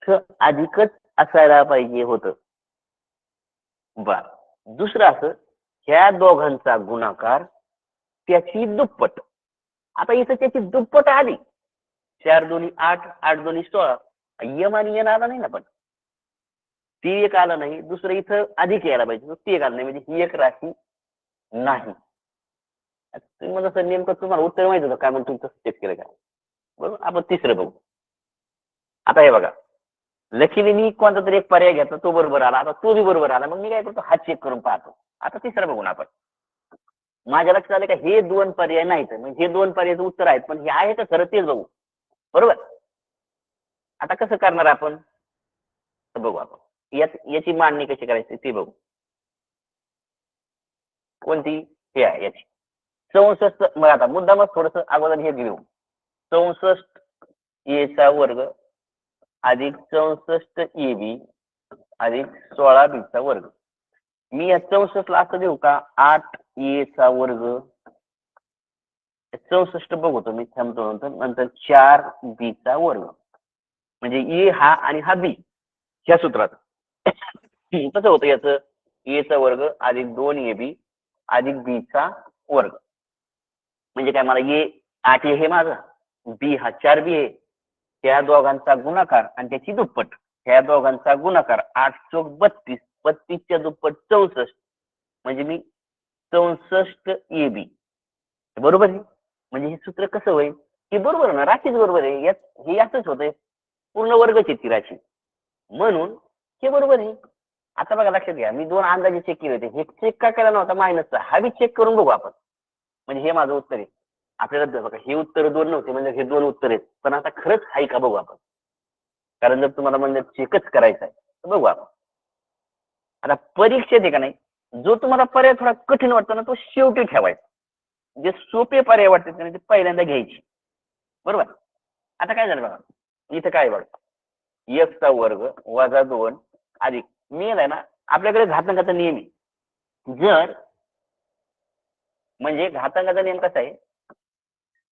तर अधिकच असायला पाहिजे होतं. बर, दुसरं असं, ह्या दोघांचा गुणाकार त्याची दुप्पट. आता इथं त्याची दुप्पट आली, 4 दोन्ही 8, 8 दोन्ही 16, यम आणि एन आला नाही ना, पण ती एक आला नाही. दुसरं इथं अधिक यायला पाहिजे, ती एक आलं नाही. म्हणजे ही एक राशी नाही. तुम्ही मला सर नेमकं तुम्हाला उत्तर माहिती होतं काय, म्हणून तुम्ही तसं चेक केलं का, बरोबर. आपण तिसरं बघू. आता हे बघा, लकीली मी कोणता तरी एक पर्याय घेतला, तो बरोबर आला. आता तो बी बरोबर आला, मग मी काय करतो, हा चेक करून पाहतो. आता तिसरं बघून आपण, माझ्या लक्षात आलं का हे 2 पर्याय नाहीत, म्हणजे हे 2 पर्यायचं उत्तर आहेत, पण हे आहे का खरं तेच बघू, बरोबर. आता कसं करणार आपण, तर बघू आपण याची मांडणी कशी करायची ते बघू. कोणती, हे आहे याची 64. मग आता मुद्दामच थोडस अगोदर हे घेऊ, 64 ए चा वर्ग अधिक 64 ए बी अधिक 16 बी चा वर्ग. मी या 64 ला असं देऊ का, 8 ए चा वर्ग. 64 बघतो मी, थांबतो नंतर 4 बी चा वर्ग. म्हणजे ए हा आणि हा बी ह्या सूत्रात कसं होतं, याचं ए चा वर्ग अधिक 2 ए बी अधिक बी चा वर्ग. म्हणजे काय, मला ए 8 ए हे माझं, बी हा 4 बी आहे, त्या दोघांचा गुणाकार आणि त्याची दुप्पट. ह्या दोघांचा गुणाकार 8 चौक 32, 32च्या दुप्पट 64, म्हणजे मी 64 ए बी बरोबर आहे. म्हणजे हे सूत्र कसं होईल, की बरोबर ना, राशीच बरोबर आहे. यात हे असंच होतंय, पूर्ण वर्गच आहे ती राशी, म्हणून हे बरोबर आहे. आता बघा लक्षात घ्या, मी 2 अंदाजे चेक केले होते. हे चेक का केला नव्हता मायनसचा, हा बी चेक करून बघू आपण. म्हणजे हे माझं उत्तर आहे. आपल्याला बघा हे उत्तर 2 नव्हते, म्हणजे हे 2 उत्तर आहेत. पण आता खरंच आहे का बघू आपण, कारण जर तुम्हाला म्हणजे चेकच करायचं आहे तर बघू आपण. आता परीक्षेत आहे का नाही, जो तुम्हाला पर्याय थोडा कठीण वाटतो ना, तो शेवटी ठेवायचा. जे सोपे पर्याय वाटतात ते पहिल्यांदा घ्यायची, बरोबर. आता काय झालं बघा, इथं काय बघा, x चा वर्ग वजा 2 अधिक, मेन आहे ना आपल्याकडे घातांकाचा नियम आहे. जर म्हणजे घातांकाचा नियम कसा आहे,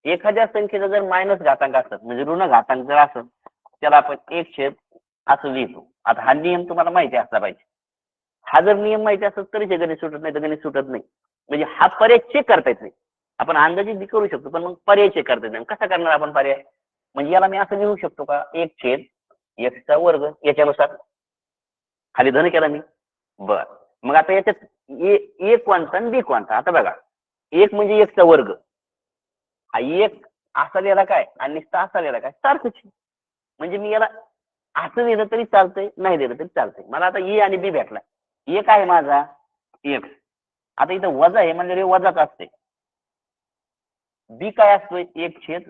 एखाद्या संख्येचा जर मायनस घातांक असतात म्हणजे ऋण घातांक जर असेल त्याला आपण एक छेद असं लिहितो. आता हा नियम तुम्हाला माहिती असला पाहिजे. हा जर नियम माहिती असेल तरी ते गणित सुटत नाही तर गणित सुटत नाही. म्हणजे हा पर्याय चेक करता येत नाही. आपण अंदाजित बी करू शकतो पण मग पर्याय चेक करता येत नाही. कसा करणार आपण पर्याय, म्हणजे याला मी असं लिहू शकतो का, एक छेद एक्सचा वर्ग याच्यानुसार खाली धन केला मी. बर मग आता याच्यात ए कोणता आणि बी कोणता. आता बघा एक म्हणजे एक्सचा वर्ग, हा एक असा लिहिला काय आणि असा लिहिला काय सारखंच. म्हणजे मी याला असं लिहिलं तरी चालतंय नाही लिहिलं तरी चालतंय. मला आता ए आणि बी भेटला. एक आहे माझा एक्स, आता इथं वजा आहे म्हणजे वजाच असते. बी काय असतोय एक छेद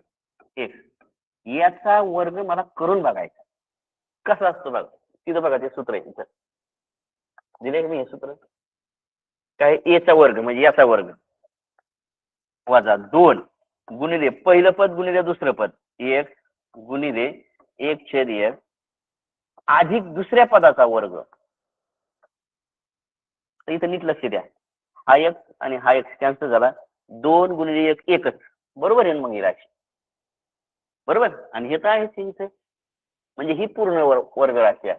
एक्स, याचा वर्ग मला करून बघायचा कसं असतो बघा. तिथं बघा ते सूत्र आहे तिथं दिले मी हे सूत्र. काय एचा वर्ग म्हणजे याचा वर्ग वजा 2 गुणिले पहिलं पद गुणिले दुसरं पद एक गुणिले एक छेद एक अधिक दुसऱ्या पदाचा वर्ग. इथं नीट लक्ष द्या, हा एक आणि हा एक कॅन्सल झाला. 2 गुणिले एक एकच, बरोबर आहे मग ही राशी बरोबर. आणि हे तर आहेच इथे, म्हणजे ही पूर्ण वर्ग राशी आहे.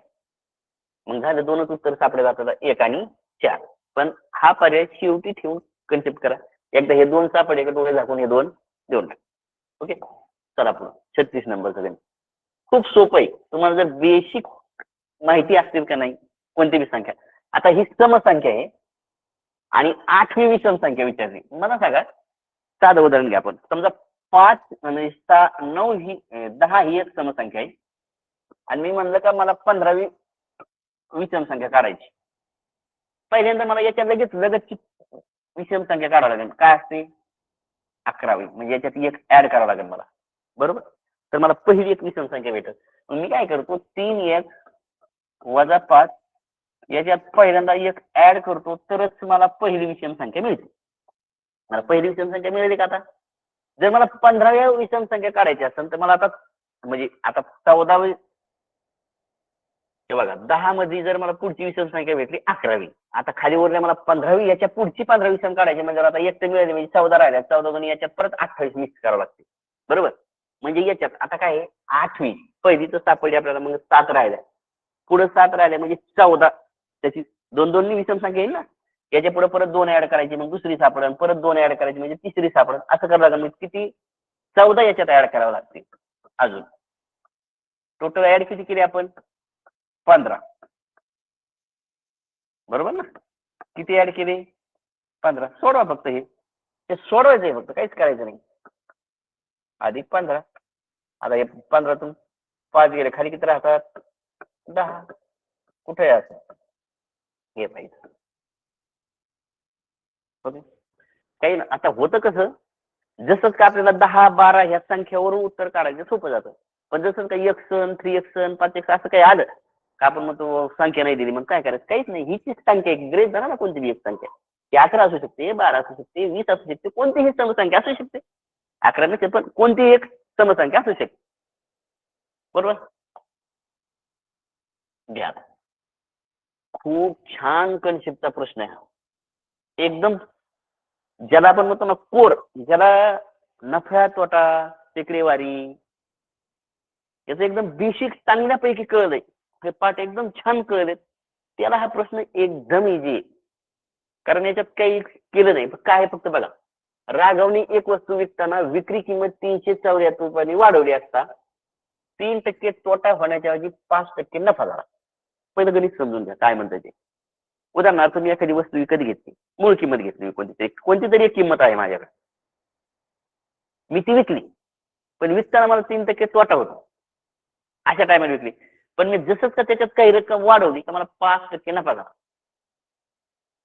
मग झालं दोनच उत्तर सापडे जातात, 1 आणि 4. पण हा पर्याय शेवटी ठेवून कन्सेप्ट करा. एकदा हे दोन सापडे का डोळे झाकून हे दोन देऊन टाक. ओके चला पुढे 36 नंबरचं गणित. खूप सोपं आहे. तुम्हाला जर बेसिक माहिती असतील का नाही कोणती बी संख्या. आता ही समसंख्या आहे आणि 8वी विषम संख्या विचारली. मला सांगा साधं उदाहरण घ्या. आपण समजा 5 आणि 9 ही 10 ही एक समसंख्या आहे आणि मी म्हणलं का मला 15वी विषम संख्या काढायची. पहिल्यांदा मला याच्या लगतची विषम संख्या काढावी लागेल. काय असते 11वी, म्हणजे याच्यात एक ऍड करावं लागेल मला बरोबर. तर मला पहिली एक विषम संख्या भेटत. मग मी काय करतो 3x वजा 5 याच्यात पहिल्यांदा एक ऍड करतो तरच मला पहिली विषम संख्या मिळते. मला पहिली विषम संख्या मिळाली का. आता जर मला 15व्या विषम संख्या काढायची असेल तर मला आता म्हणजे आता 14वी हे बघा 10 मध्ये जर मला पुढची विषम संख्या भेटली 11वी, आता खाली वरल्या मला 15वी याच्या पुढची 15 विषम काढायची म्हणजे आता एक तर मिळाली म्हणजे 14 राहिल्या. 14 दोन याच्यात परत 28 मिक्स करावं लागते बरोबर. म्हणजे याच्यात आता काय आहे 8वी पहिली तर सापडली आपल्याला, मग 7 राहिल्या, पुढे 7 राहिल्या म्हणजे 14. त्याची दोन दोन विषम संख्या येईल ना. याच्या पुढे परत 2 ऍड करायची मग दुसरी सापडेल, परत 2 ऍड करायची म्हणजे तिसरी सापडेल. असं करावं लागेल. म्हणजे किती 14 याच्यात ऍड करावं लागते. अजून टोटल ऍड किती केली आपण 15 बरोबर ना. किती ऍड केले 15. सोडवा फक्त हे सोडवायचं आहे फक्त, काहीच करायचं नाही. अधिक 15, आता हे 15तून 5 गेले खाली किती राहतात 10. कुठे आहे असं हे पाहिजे ओके. काही ना आता होतं कसं जसं का आपल्याला 10 12 ह्या संख्येवरून उत्तर काढायचं सोपं जातं. पण जसं काही एक्सन 3x 5x असं काही आलं का आपण मग तो संख्या नाही दिली मग काय करायचं. काहीच नाही, हीच संख्या ग्रेट झाला ना. कोणती एक संख्या ती 11 असू शकते 12 असू शकते 20 असू शकते कोणतीही समसंख्या असू शकते. 11 नसेल पण कोणती एक समसंख्या असू शकते बरोबर. घ्या खूप छान कन्सेप्टचा प्रश्न आहे एकदम, ज्याला आपण म्हणतो ना कोर, ज्याला नफ्या तोटा टेकडेवारी याचं एकदम बेसिक चांगल्यापैकी कळलंय, हे पाठ एकदम छान कळले त्याला हा प्रश्न एकदम इझी आहे. कारण याच्यात काही केलं नाही. काय फक्त बघा राघवने एक वस्तू विकताना विक्री किंमत 374 रुपयांनी वाढवली असता 3% तोटा होण्याच्या ऐवजी 5% नफा झाला. पहिलं गणित समजून घ्या काय म्हणतात ते. उदाहरणार्थ मी एखादी वस्तू विकत घेतली, मूळ किंमत घेतली, कोणती तरी एक किंमत आहे माझ्याकडे, मी ती विकली पण विकताना मला 3% तोटा होतो. अशा टायमाला विकली पण मी जसंच का त्याच्यात काही रक्कम वाढवली तर मला 5% नफा झाला.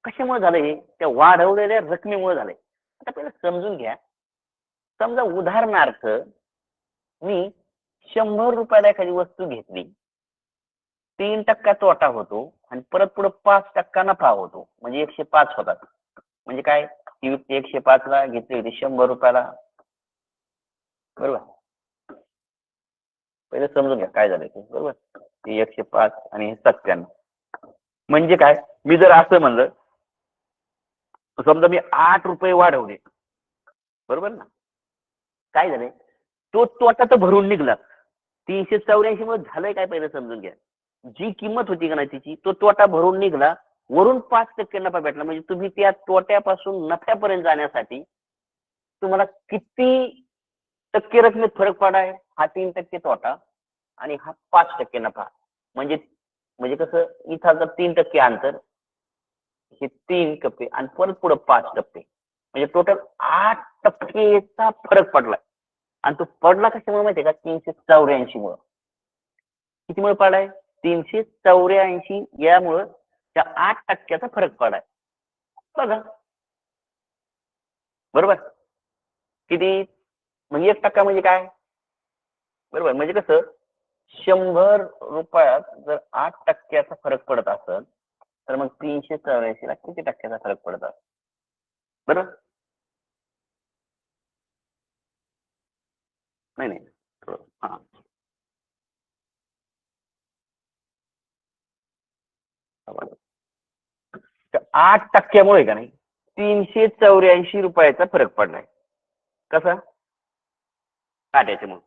कशामुळे झालं हे, त्या वाढवलेल्या रकमेमुळे झालंय. आता पहिलं समजून घ्या. समजा उदाहरणार्थ मी 100 रुपयाला एखादी वस्तू घेतली, 3% तोटा होतो आणि परत पुढे 5% नफा होतो म्हणजे 105 होतात. म्हणजे काय ती 105 ला घेतली होती 100 रुपयाला बरोबर. पहिले समजून घ्या काय झालं ते बरोबर. 105 आणि 97 म्हणजे काय. मी जर असं म्हणलं समजा मी 8 रुपये वाढवले, बरोबर ना? काय झालंय, तो तोटा तर भरून निघला. 384 मध्ये झालंय काय पहिलं समजून घ्या. जी किंमत होती का नाही तिची, तो तोटा भरून निघाला, वरून 5% नफा भेटला. म्हणजे तुम्ही त्या तोट्यापासून नफ्यापर्यंत जाण्यासाठी तुम्हाला किती टक्के रकमेत फरक पडाय? हा 3% तोटा आणि हा 5% नफा. म्हणजे म्हणजे कसं, इथं जर 3% अंतर, हे 3 टप्पे आणि परत पुढे 5 टप्पे, म्हणजे टोटल 8%चा फरक पडलाय. आणि तो पडला कशामुळे माहितीये का? 384 मुळे. कितीमुळे पडलाय? 384 यामुळं त्या 8%चा फरक पडलाय. बघा, बरोबर? किती? मग 1% म्हणजे काय? बरोबर, म्हणजे कसं, 100 रुपयात जर 8%चा फरक पडत असेल, तर मग 384 ला किती टक्क्याचा फरक पडत असेल? बरोबर? नाही नाही, हा, तर 8%मुळे का नाही 384 रुपयाचा फरक पडलाय. कसा? काट्याचे मग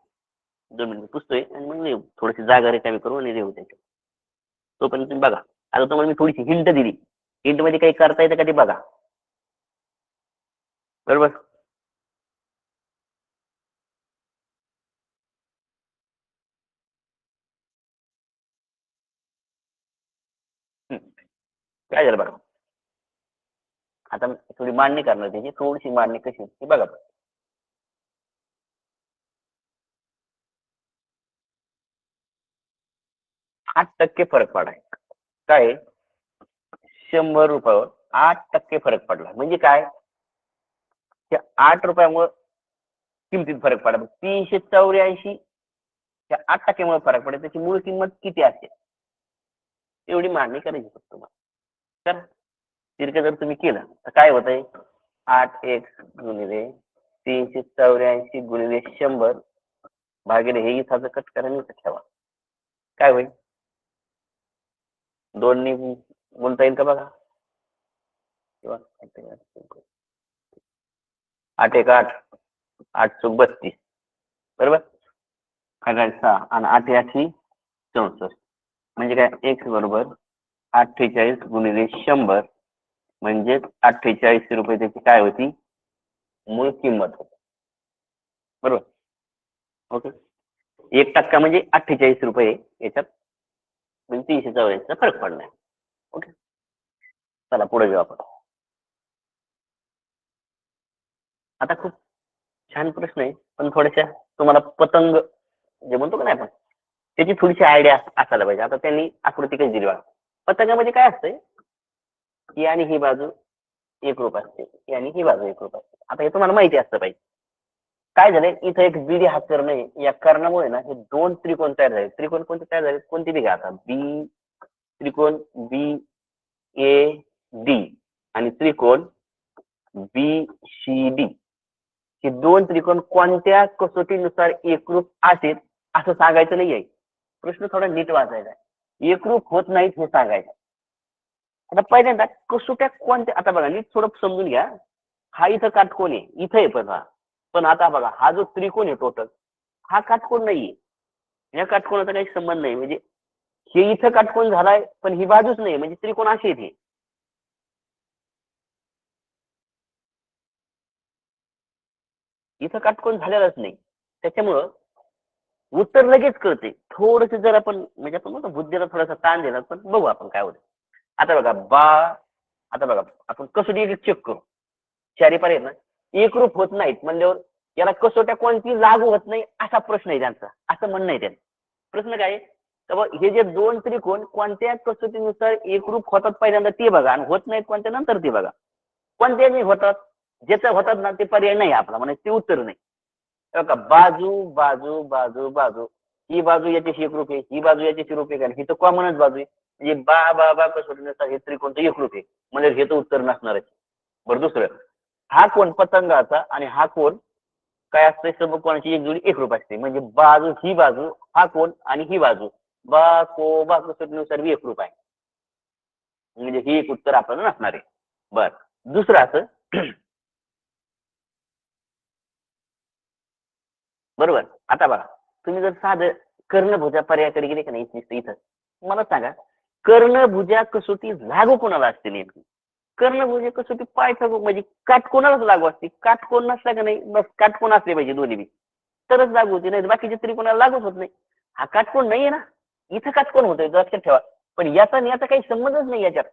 2 मिनिटं पुसतोय आणि मग लिहू, थोडीशी जागा रिकामी करू आणि लिहू त्याच्यात. तोपर्यंत तुम्ही बघा. आता तुम्हाला मी थोडीशी हिंट दिली, हिंट मध्ये काही करता येतं का ते बघा. बरोबर? हं. काय झालं बघा. आता मी थोडी मांडणी करणार त्याची, थोडीशी मांडणी कशी ती बघा. 8% फरक पडाय. काय आहे? 100 रुपयावर 8% फरक पडला म्हणजे काय? त्या 8 रुपयामुळे किमतीत फरक पडला. 384 त्या 8%मुळे फरक पडेल. त्याची मूळ किंमत किती असेल? एवढी मांडणी करायची फक्त तुम्हाला. तर तिरकं जर तुम्ही केलं तर काय होतंय? 8x गुणिले 384 गुणिले 100 भागिले हे इथं कट करा आणि इथं ठेवा. काय होईल? 2 ने गुणता येईल का बघा? किंवा 8 एक 8, 8 चौक 32, बरोबर? काय 6 आणि 8 8 64. म्हणजे काय? x बरोबर 48 गुणिले 100 म्हणजे 48 रुपये त्याची काय होती? मूळ किंमत होती. बरोबर? ओके. 1% म्हणजे 48 रुपये याच्यात, म्हणजे 384 फरक पडलाय. ओके. चला पुढे जाऊ आपण. आता खूप छान प्रश्न आहे, पण थोड्याशा तुम्हाला पतंग जे म्हणतो का नाही आपण, त्याची थोडीशी आयडिया असायला पाहिजे. आता त्यांनी आकृती कशी दिली बघा. पतंगामध्ये काय असतंय? ही आणि ही बाजू एकरूप असते, ही आणि ही बाजू एकरूप असते. आता हे तुम्हाला माहिती असतं पाहिजे. काय झालंय, इथं एक बी हा कर्ण आहे. या कर्णामुळे ना हे 2 त्रिकोण तयार झाले. त्रिकोण कोणते तयार झाले? कोणते बी घ्या आता. बी त्रिकोण बी ए डी आणि त्रिकोण बी सी डी, हे 2 त्रिकोण कोणत्या कसोटीनुसार एकरूप आहेत असं सांगायचं नाहीये. प्रश्न थोडा नीट वाचायचा आहे. एकरूप होत नाहीत हे सांगायचं. आता पहिल्यांदा कसोट्या कोणत्या, आता बघा नीट थोडं समजून घ्या. हा इथं काटकोन आहे, इथं आहे पण हा. पण आता बघा हा जो त्रिकोण आहे टोटल, हा काटकोन नाहीये. या काटकोनाचा काही संबंध नाही. म्हणजे हे इथं काटकोन झालाय, पण ही बाजूच नाही. म्हणजे त्रिकोण असे आहेत हे. इथं काटकोन झालेलाच नाही. त्याच्यामुळं उत्तर लगेच कळते. थोडस जर आपण म्हणजे आपण म्हणतो बुद्धीला थोडासा ताण दिला, पण बघू आपण काय होतं. आता बघा आता बघा आपण कसोटी चेक करू. चारी पार आहेत ना, एकरूप होत नाहीत म्हणल्यावर याला कसोट्या कोणती लागू होत नाही असा प्रश्न आहे त्यांचा, असं म्हणणं आहे त्यांचं. प्रश्न काय आहे? तर बघ, हे जे 2 त्रिकोण कोणत्या कसोटीनुसार एकरूप होतात पहिल्यांदा ते बघा, आणि होत नाहीत कोणत्या नंतर ते बघा. कोणत्या नाही होतात, ज्याच्या होतात ना ते पर्याय नाही आपला, म्हणजे ते उत्तर नाही. का बाजू बाजू बाजू बाजू, ही बाजू याच्याशी एकरूप आहे, ही बाजू याच्याशी एकरूप आहे, ही तर कॉमनच बाजू आहे. म्हणजे बा कसोटीनुसार हे त्रिकोणचं एकरूप आहे, म्हणजे हे तर उत्तर नसणार आहे. बरं, दुसरं, हा कोण पतंगाचा आणि हा कोण काय असते, सर्व कोणाची एक जोडी एकरूप असते. म्हणजे बाजू ही बाजू, हा कोण आणि ही बाजू बा कसोटीनुसार बी एकरूप आहे. म्हणजे ही एक उत्तर आपल्याला नसणार आहे. बर, दुसरं असं बरोबर. आता बघा, तुम्ही जर साधं कर्णभुजा पर्यायाकडे गेले का नाही इथं, मला सांगा कर्णभुजा कसोटी लागू कोणाला असते नेमकी? कर्णभुजा कसोटी पायथा म्हणजे काटकोणालाच लागू असते. काटकोण नसला का नाही, बस काटकोण असले पाहिजे दोन्ही बी, तरच लागू होते, नाही बाकीचे तरी कोणाला लागूच होत नाही. हा काटकोण नाहीये ना, इथं काटकोण होतोय लक्षात ठेवा. पण याचा आणि याचा काही संबंधच नाही याच्यात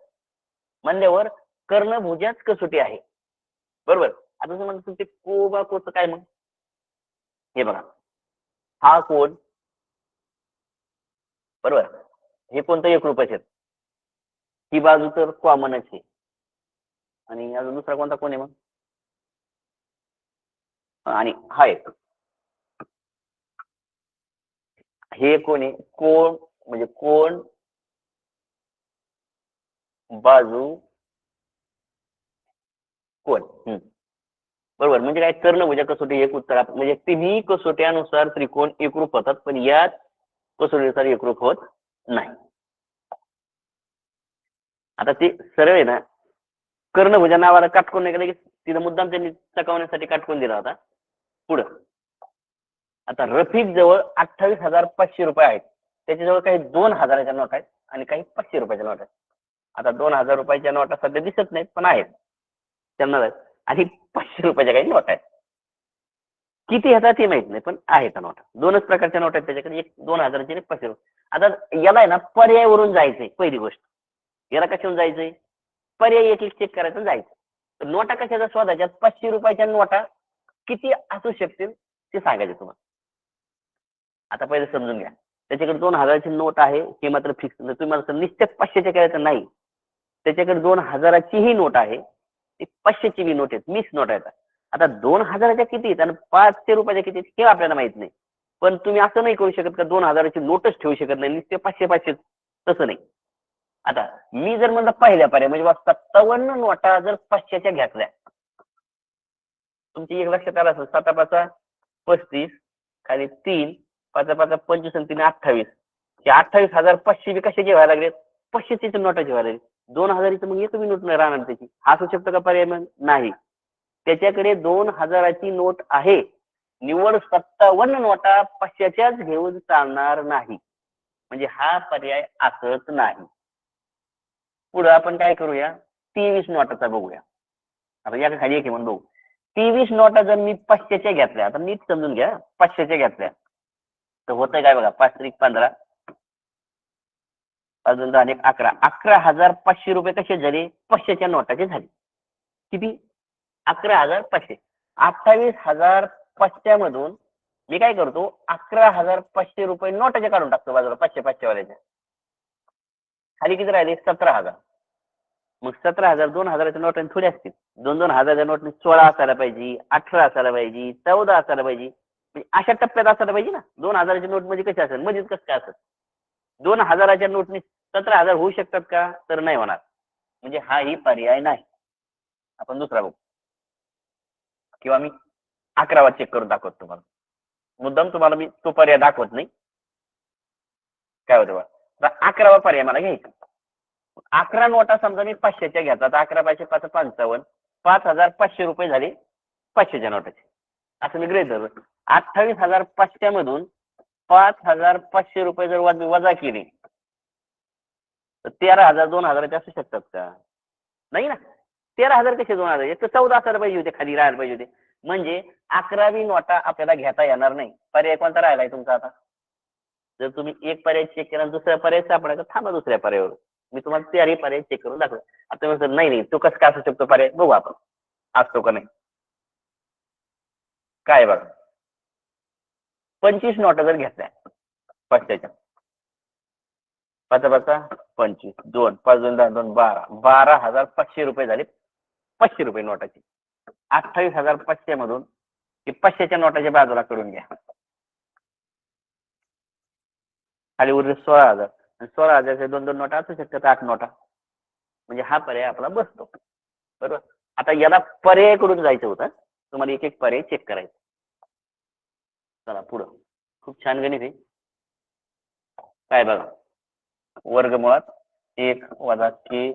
म्हणल्यावर कर्णभुजाच कसोटी आहे. बरोबर. आता तुम्हाला तुमचे को बा कोचं काय मग? हे बघा, हा कोण बरोबर, हे कोणतं एक रुपयाचे ही बाजू तर कॉमनच आहे. आणि अजून दुसरा कोणता कोण आहे मग? आणि हा एक हे कोण आहे? कोण म्हणजे कोण बाजू कोण बरोबर. म्हणजे काय कर्णभुजा कसोटी एक उत्तर म्हणजे तिन्ही कसोट्यानुसार त्रिकोण एकरूप होतात, पण यात कसोटीनुसार एकरूप होत नाही. आता ते सरळ आहे ना, कर्णभुजा नावाला काटकोन नाही का, तिथं मुद्दाम त्यांनी चकावण्यासाठी काटकोन दिला होता. पुढं आता रफिक जवळ 28,500 रुपये आहेत. त्याच्याजवळ काही 2,000च्या नोट आहेत आणि काही 500 रुपयाच्या नोट आहेत. आता 2,000 रुपयाच्या नोटा सध्या दिसत नाहीत पण आहेत त्यांना, आणि 500 रुपयाच्या काही नोट आहेत. किती येतात ते माहित नाही पण आहेत नोटा. दोनच प्रकारच्या नोट आहेत त्याच्याकडे, एक 2,000ची एक 500. आता याला आहे ना पर्यायवरून जायचंय. पहिली गोष्ट याला कशावरून जायचंय? पर्याय एक एक चेक करायचं जायचं. तर नोटा कशाच्या शोधायच्या? 500 रुपयाच्या नोटा किती असू शकतील ते सांगायचे तुम्हाला. आता पहिले समजून घ्या, त्याच्याकडे 2,000ची नोट आहे हे मात्र फिक्स. तुम्ही मला निश्चित 500च्या करायचं नाही, त्याच्याकडे 2,000ची नोट आहे, ती 500ची बी नोट आहेत, मिक्स नोट आहेत. आता 2,000च्या किती आहेत आणि 500 रुपयाच्या किती आहेत हे आपल्याला माहित नाही. पण तुम्ही असं नाही करू शकत का 2,000ची नोटच ठेवू शकत नाही, नुसते 500 तसं नाही. आता मी जर म्हणलं पहिल्या पर्याय म्हणजे 57 नोटा जर 500च्या घेतल्या, तुमची एक लक्षात आलं असेल, 7-5 35 खाली 3 5-5 25 आणि 3 28, हे 28,500 बी कशाचे व्हायला लागले? 500च्या नोटाचे व्हायला लागले. 2,000ची मग एक बी नोट नाही राहणार त्याची. हा असू शकतो का पर्याय? मग नाही. त्याच्याकडे 2,000ची नोट आहे, निवड 57 नोटा 500च्याच घेऊन चालणार नाही, म्हणजे हा पर्याय असत नाही. पुढे आपण काय करूया, 23 नोटाचा बघूया. आता या खाली एक म्हणून बघू. 23 नोटा जर मी 500च्या घेतल्या, आता नीट समजून घ्या, 500च्या घेतल्या तर होतंय काय बघा, 5-15 अजून 10 11, 11,500 रुपये कसे झाले? 500च्या नोटाचे झाले. किती? 11,500. 28,500 मधून मी काय करतो, 11,500 रुपये नोटाचे काढून टाकतो बाजूला, 500 वाल्याच्या. खाली किती राहिले? 17,000. मग 17,000 2,000च्या नोटांनी थोडी असतील. 2-2 हजारच्या नोटनी 16 असायला पाहिजे, 18 असायला पाहिजे, 14 असायला पाहिजे. म्हणजे अशा टप्प्यात असायला पाहिजे ना. 2,000च्या नोट म्हणजे कशी असेल, मध्येच कसं काय असेल? 2,000च्या नोटनी 17,000 होऊ शकतात का? तर नाही होणार. म्हणजे हाही पर्याय नाही. आपण दुसरा बघू, किंवा मी 11वा चेक करून दाखवतो तुम्हाला. मुद्दाम तुम्हाला मी तो पर्याय दाखवत नाही. काय होतं बघा, 11वा पर्याय मला घ्यायचा. 11 नोटा समजा मी 500च्या घेतात, 11×5 = 55, 5,500 रुपये झाले 500च्या नोटाचे, असं मी गृहीत धरलं. 28,500 मधून 5,500 रुपये जर वजा केले तर 13,000 2,000चे असू शकतात का? नाही ना. 13,000 कसे 2,000? एक तर 14 असायला पाहिजे होते, खाली राहायला पाहिजे होते. म्हणजे 11वी नोटा आपल्याला घेता येणार नाही. पर्याय कोणता राहिलाय तुमचा आता? जर तुम्ही एक पर्याय चेक केला, दुसरा पर्याय सापडला तर थांबा दुसऱ्या पर्यायावर. मी तुम्हाला 4ही पर्याय चेक करून दाखवतो. आता तुम्ही नाही नाही तो कसं काय असू शकतो पर्याय, बघू आपण असतो का नाही. काय बघा, 25 नोटा जर घेतल्या 500च्या, 5-5 25, 2 5-2 10 2 12, 12,500 रुपये झाले 500 रुपये नोटाचे. 28,500 मधून ते 500च्या नोटाच्या बाजूला करून घ्या, खाली उरले 16,000. 16,000च्या 2-2 नोटा असू शकतात, 8 नोटा. म्हणजे हा पर्याय आपला बसतो. बरोबर. आता याला पर्याय करून जायचं होतं, तुम्हाला एक एक पर्याय चेक करायचं. चला पुढं, खूप छान गणित आहे. काय बघा, वर्गमुळात 1 - k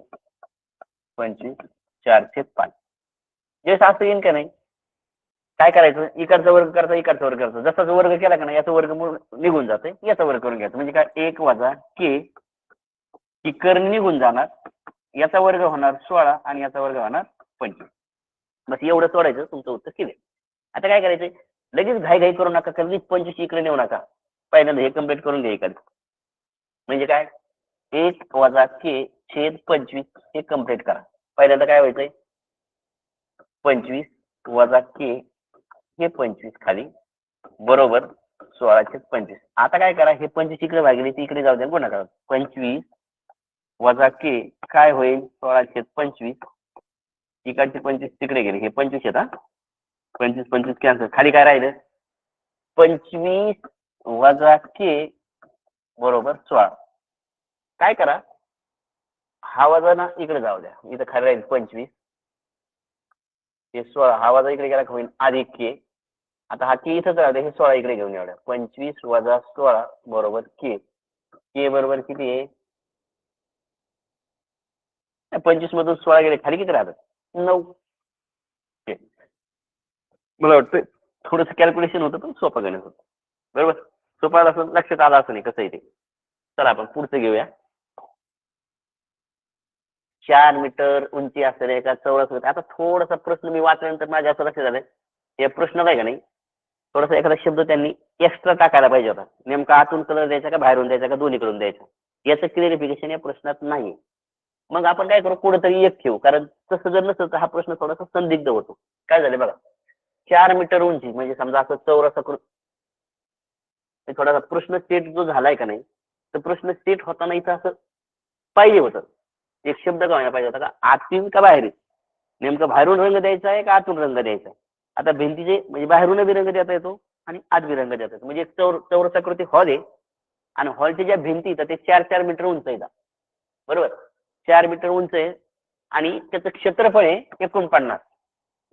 25 4/5. जे असं येईन का नाही, काय करायचं, इकडचा वर्ग करता इकडचा वर्ग करता, जसा जो वर्ग केला का नाही याचा वर्ग निघून जाते, याचा वर्ग करून घ्यायचा. म्हणजे काय 1 वजा के, ही कर्ण निघून जाणार, याचा वर्ग होणार 16 आणि याचा वर्ग होणार 25. बस एवढं सोडायचं, तुमचं उत्तर क्लिअर. आता काय करायचंय, लगेच घाई करू नका, लगेच 25 इकडे नेऊ नका, पहिल्यांदा हे कम्प्लीट करून घ्या इकडे. म्हणजे काय, 1 वजा के छेद 25 हे कम्प्लीट करा. पहिल्यांदा काय व्हायचंय, 25 वजा के हे 25 खाली बरोबर 16/25. आता काय करा, हे 25 इकडे भागिले ती इकडे जाऊ द्या, गुणा करा. 25 वजा के काय होईल, 16/25. इकडचे 25 तिकडे गेले, हे 25 आहेत. 25 कॅन्सल, खाली काय राहिलं, 25 वजा के बरोबर 16. काय करा, हा वजा ना इकडे जाऊ द्या, इथं खाली राहील 25, हे 16, हा वजा इकडे गेला होईल अधिक के. आता हा के इथंच राहते, हे 16 इकडे घेऊन येऊया. 25 वजा 16 बरोबर के. के बरोबर किती आहे, 25 मधून 16 गेले, खाली किती राहतात, 9. मला वाटतं थोडंसं कॅल्क्युलेशन होतं पण सोपं गणित होतं. बरोबर, सोपं आलं असं, लक्षात आलं असं नाही कसं आहे ते. चला आपण पुढचं घेऊया. 4 मीटर उंची असलेल्या एका चौरस, आता थोडासा प्रश्न मी वाचल्यानंतर माझ्या असं लक्षात आलं, या प्रश्नाला आहे का नाही, थोडासा एखादा शब्द त्यांनी एक्स्ट्रा टाकायला पाहिजे होता. नेमका आतून कलर द्यायचा का बाहेरून द्यायचा का दोन्हीकडून द्यायचा, याचं क्लिअरिफिकेशन या प्रश्नात नाही. मग आपण काय करू, कुठेतरी एक ठेवू, कारण तसं जर नसेल तर हा प्रश्न थोडासा संदिग्ध होतो. काय झाले बघा, 4 मीटर उंची म्हणजे समजा असं चौरस, थोडासा प्रश्न सेट जो झालाय का नाही, तर प्रश्न सेट होताना इथं असं पाहिजे होतं, एक शब्द का पाहिजे होता का आतील का बाहेर, नेमकं बाहेरून रंग द्यायचा आहे का आतून रंग द्यायचा आहे. आता भिंतीचे म्हणजे बाहेरून बी रंग देता येतो आणि आत बी रंग देता येतो. म्हणजे एक चौरसाकृती हॉल आहे आणि हॉलच्या ज्या भिंती तर ते 4 मीटर उंच आहेत. बरोबर, 4 मीटर उंच आहे आणि त्याचं क्षेत्रफळ आहे 49.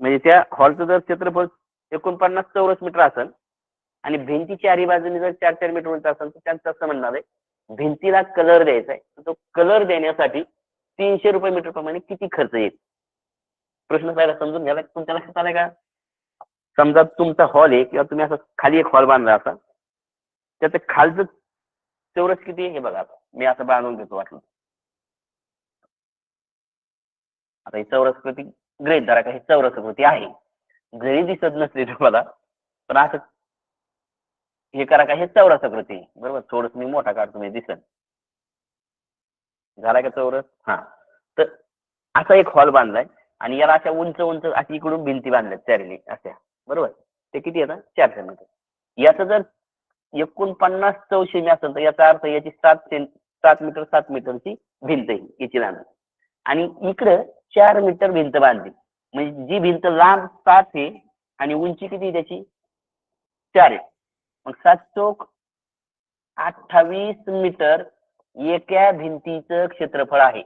म्हणजे त्या हॉलचं जर क्षेत्रफळ 49 चौरस मीटर असेल आणि भिंती चारही बाजूने जर 4 मीटर उंच असेल, तर त्यांचं असं म्हणणार आहे भिंतीला कलर द्यायचा आहे, तो कलर देण्यासाठी 300 रुपये मीटर प्रमाणे किती खर्च येईल. प्रश्न पहिला समजून घ्यायला, तुमच्या लक्षात आलाय का. समजा तुमचा हॉल आहे किंवा तुम्ही असं खाली एक हॉल बांधला असा, त्याचं खालचं चौरस किती आहे हे बघा. आता मी असं बांधून देतो वाटलं. आता ही चौरसाकृती ग्रेट धरा का, ही चौरसाकृती आहे, जरी दिसत नसली तुम्हाला, पण असं हे करा का, हे चौरसाकृती बरोबर. थोडस मी मोठा काढतो, मी दिसत झाला का चौरस. हा, तर असा एक हॉल बांधलाय आणि याला अशा उंच उंच अशी इकडून भिंती बांधल्यात चारली अशा, बरोबर. ते किती येतात, 400 मीटर. याचं जर 49 चौशिमी असेल तर याचा अर्थ याची 7 मीटर 7 मीटरची भिंत याची लांबी, आणि इकडं 4 मीटर भिंत बांधली, म्हणजे जी भिंत लांब 7 आहे आणि उंची किती त्याची 4 आहे. मग 7 चौक 28 मीटर एका भिंतीचं क्षेत्रफळ आहे.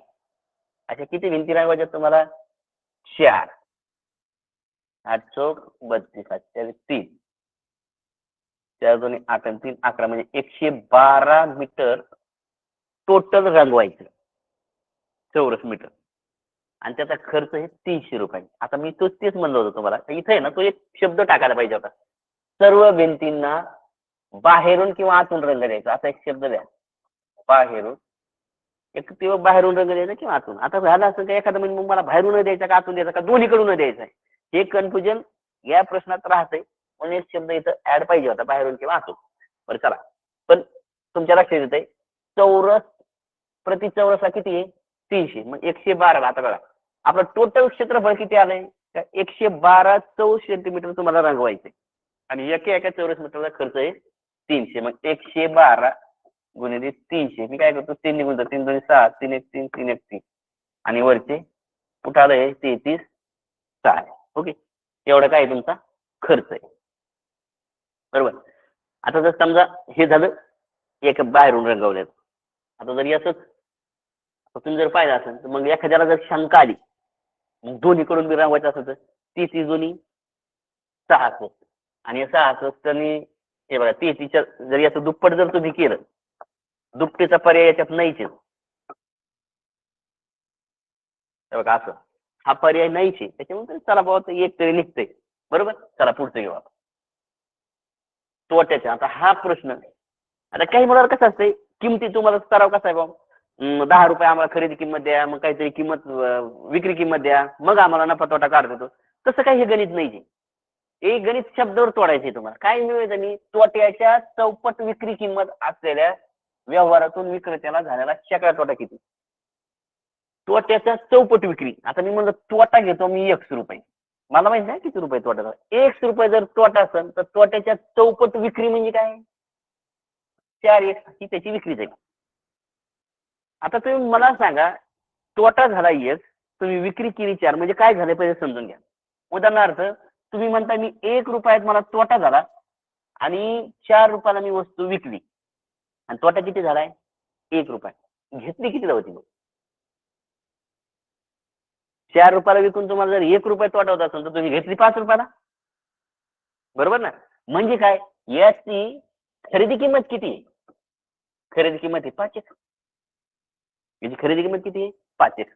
अशा किती भिंती रांगवायच्या तुम्हाला, 4. 8 चौक 32, 8 3, 4 2 8 आणि 3 11, म्हणजे 112 मीटर टोटल रंगवायचं चौरस मीटर, आणि त्याचा खर्च आहे 300 रुपये. आता मी तेच म्हणलं होतं तुम्हाला, इथे आहे ना तो एक शब्द टाकायला पाहिजे होता, सर्व भिंतींना बाहेरून किंवा आतून रंग द्यायचा, असा एक शब्द द्या. बाहेरून, एक किंवा बाहेरून रंग द्यायचा किंवा आतून. आता झालं असं का एखादं म्हणजे मला बाहेरून द्यायचा का आतून द्यायचा का दोन्हीकडून द्यायचा आहे, हे कन्फ्युजन या प्रश्नात राहतंय. म्हणून एक शब्द इथं ऍड पाहिजे होता, बाहेरून किंवा आतून. बरं चला, पण तुमच्या लक्षात येत आहे चौरस प्रति चौरसला किती आहे 300, मग 112. आता बघा आपलं टोटल क्षेत्रफळ किती आलंय, 112 चौरस सेंटीमीटर तुम्हाला रंगवायचे आणि एका चौरस मीटरचा खर्च आहे 300. मग 112 गुणिले 300, मी काय करतो 3 निघून जातो, 3 2 6, 3 1 3, 3 1 3, आणि वरचे कुठं आलंय 33 6. ओके, एवढा काय तुमचा खर्च आहे. बरोबर. आता जर समजा हे झालं एक बाहेरून रंगवल्यात, आता जर असंच तुम्ही जर पाहिलं असेल तर मग एखाद्याला जर शंका आली, मग दोन्हीकडून बी रंगवायचं असेल तर 33 दोन्ही 66, आणि 66 हे बघा 33च्या जर याचं दुप्पट जर तुम्ही केलं, दुपटीचा पर्याय याच्यात नाहीच आहे. बघा असं हा पर्याय नाहीच आहे, त्याच्यामुळे चला बाबा एक तरी निघतंय. बरोबर, चला पुढचं घेऊ आपण. तोट्याच्या, आता हा प्रश्न, आता काही मुलाला कसं असतंय, किमती तुम्हाला सराव कसा आहे बाबा, 10 रुपये आम्हाला खरेदी किंमत द्या, मग काहीतरी किंमत विक्री किंमत द्या, मग आम्हाला नफा तोटा काढ देतो. तसं काही हे गणित नाही. एक गणित शब्दावर तोडायचे तुम्हाला. काय मिळवायचं मी, तोट्याच्या चौपट विक्री किंमत असलेल्या व्यवहारातून विक्रेत्याला झालेला शेकडा तोटा किती. तोट्याच्या चौपट विक्री, आता मी म्हणलं तोटा घेतो मी 100 रुपये, मला माहित नाही किती रुपये तोटा. 100 रुपये जर तोटा असेल तर तोट्याच्या चौपट विक्री म्हणजे काय, 4x ही त्याची विक्री जाईल. आता तुम्ही मला सांगा, तोटा झाला 1, तुम्ही विक्री केली 4, म्हणजे काय झालं पाहिजे समजून घ्या. उदाहरणार्थ तुम्ही म्हणता मी 1 रुपयात मला तोटा झाला आणि 4 रुपयाला मी वस्तू विकली, आणि तोटा किती झालाय, 1 रुपया. घेतली किती होती मग, 4 रुपयाला विकून तुम्हाला जर 1 रुपया तोटा होत असेल तर तुम्ही घेतली 5 रुपयाला. बरोबर ना. म्हणजे काय, याची खरेदी किंमत किती आहे, खरेदी किंमत आहे 5x. याची खरेदी किंमत किती आहे, 5x.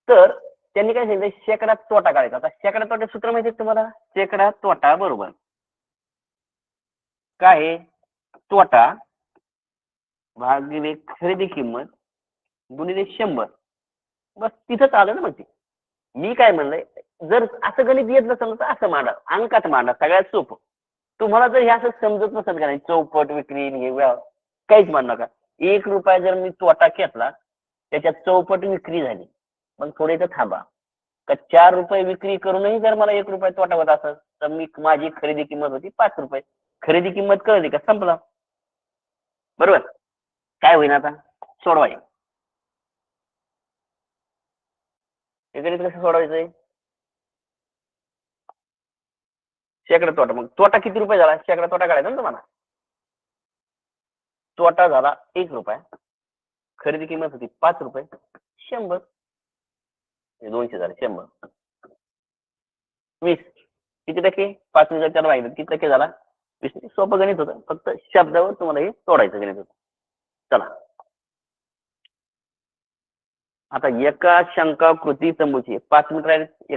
तर त्यांनी काय सांगितलं, शेकडा तोटा काढायचा. आता शेकडा तोटा सूत्र माहिती आहे तुम्हाला, शेकडा तोटा बरोबर काय आहे, तोटा भागिले खरेदी किंमत गुणिले 100. बस तिथंच आलं ना. मग मी काय म्हणलंय, जर असं गणित येत नसेल तर असं मांडा, अंकात मांडा, सगळ्यात सोपं. तुम्हाला जर हे असं समजत नसेल का नाही, चौपट विक्री हे काहीच मांडू नका. 1 रुपया जर मी तोटा घेतला, त्याच्यात चौपट विक्री झाली, मग थोडे तर थांबा. का 4 रुपये विक्री करूनही जर मला 1 रुपया तोटा होत असेल तर मी, माझी खरेदी किंमत होती 5 रुपये. खरेदी किंमत कळली का, संपला. बरोबर. काय होईल आता, सोडवाय. हे गणित कसं सोडवायचंय, शेकडा तोटा. मग तोटा किती रुपये झाला, शेकडा तोटा काढायचा ना तुम्हाला. तोटा झाला 1 रुपया, खरेदी किंमत होती 5 रुपये, 100. 200 झाले, 100. 20 किती टक्के, 5,000 वाहिलं किती टक्के झाला, 20. सोपं गणित होतं, फक्त शब्दावर तुम्हाला हे तोडायचं गणित होतं. चला आता एका शंकाकृती तंबूची 5 मिनिट राहिले,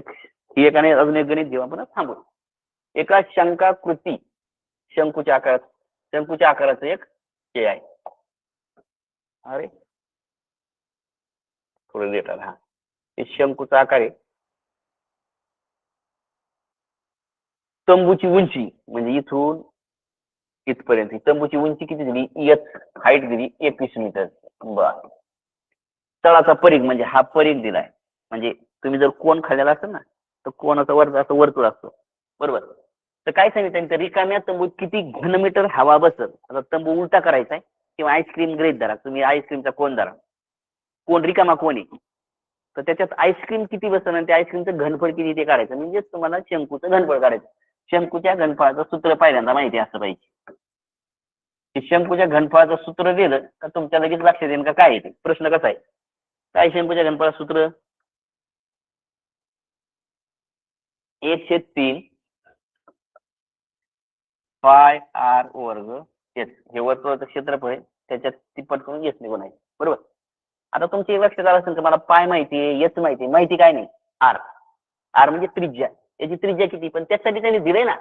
ही एक आणि अजून एक गणित घेऊ आपण, थांबू. एका शंकाकृती, शंकूच्या आकाराचं एक हे आहे. अरे थोडं लेट आला. हा, हे शंकूचा आकार आहे. तंबूची उंची म्हणजे इथून इथपर्यंत, तंबूची उंची किती दिली, हाईट दिली 21 मीटर. बर. तळाचा परिघ म्हणजे हा परिघ दिलाय, म्हणजे तुम्ही जर कोण खाल्लेला असेल ना, तर कोणाचा वर असं वर्तुळ असतो. बरोबर. तर काय सांगितलं, रिकाम्या तंबूत किती घनमीटर हवा बसल. आता तंबू उलटा करायचा आहे, किंवा आईस्क्रीम ग्रेट धरा, तुम्ही आईस्क्रीमचा कोण धरा, कोण रिकामा कोण आहे, तर त्याच्यात आईस्क्रीम किती बसल आणि त्या आईस्क्रीमचं घनफळ किती ते काढायचं. म्हणजे तुम्हाला शंकूचं घनफळ काढायचं. शंकूच्या घनफळाचं सूत्र पहिल्यांदा माहिती असलं पाहिजे. शंकूच्या घनफळाचं सूत्र दिलं तर तुमच्या लगेच लक्षात येईल का काय येते. प्रश्न कसा आहे, काय शंकूच्या घनफळाचं सूत्र, 1/3 पाय आर वर्ग एच. हे वर्तुळाचं क्षेत्रफळ आहे, त्याच्यात तिप्पट करून एच निघून आहे. बरोबर. आता तुमची लक्षात आलं असेल की मला पाय माहिती आहे, एच माहिती आहे, माहिती काय नाही, आर. आर म्हणजे त्रिज्या, याची त्रिज्या किती, पण त्यासाठी त्यांनी दिलंय ना,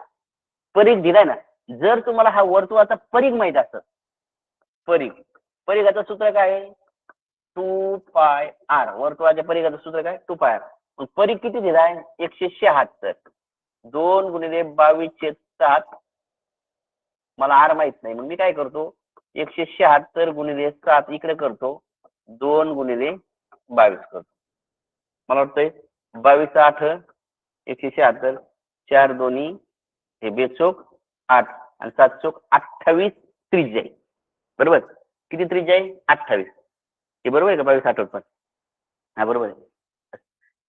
परिघ दिलाय ना. जर तुम्हाला हा वर्तुळाचा परिघ माहित असत, परिघाचं सूत्र काय आहे, 2 पाय आर. वर्तुळाच्या परिघाचं सूत्र काय, 2 पाय आर. परिघ किती दिलाय, 176. 2 गुणिले 22/7. मला आर माहित नाही, मग मी काय करतो, 176 गुणिले 7 इकडे करतो, 2 गुणिले 22 करतो. मला वाटतंय 22 8 176, 4 दोन्ही हे बेचोक 8 आणि 7 चोक 28 त्रिज्या आहे. बरोबर. किती त्रिज्या आहे, 28. हे बरोबर आहे का, 22 8 पण, हा बरोबर आहे.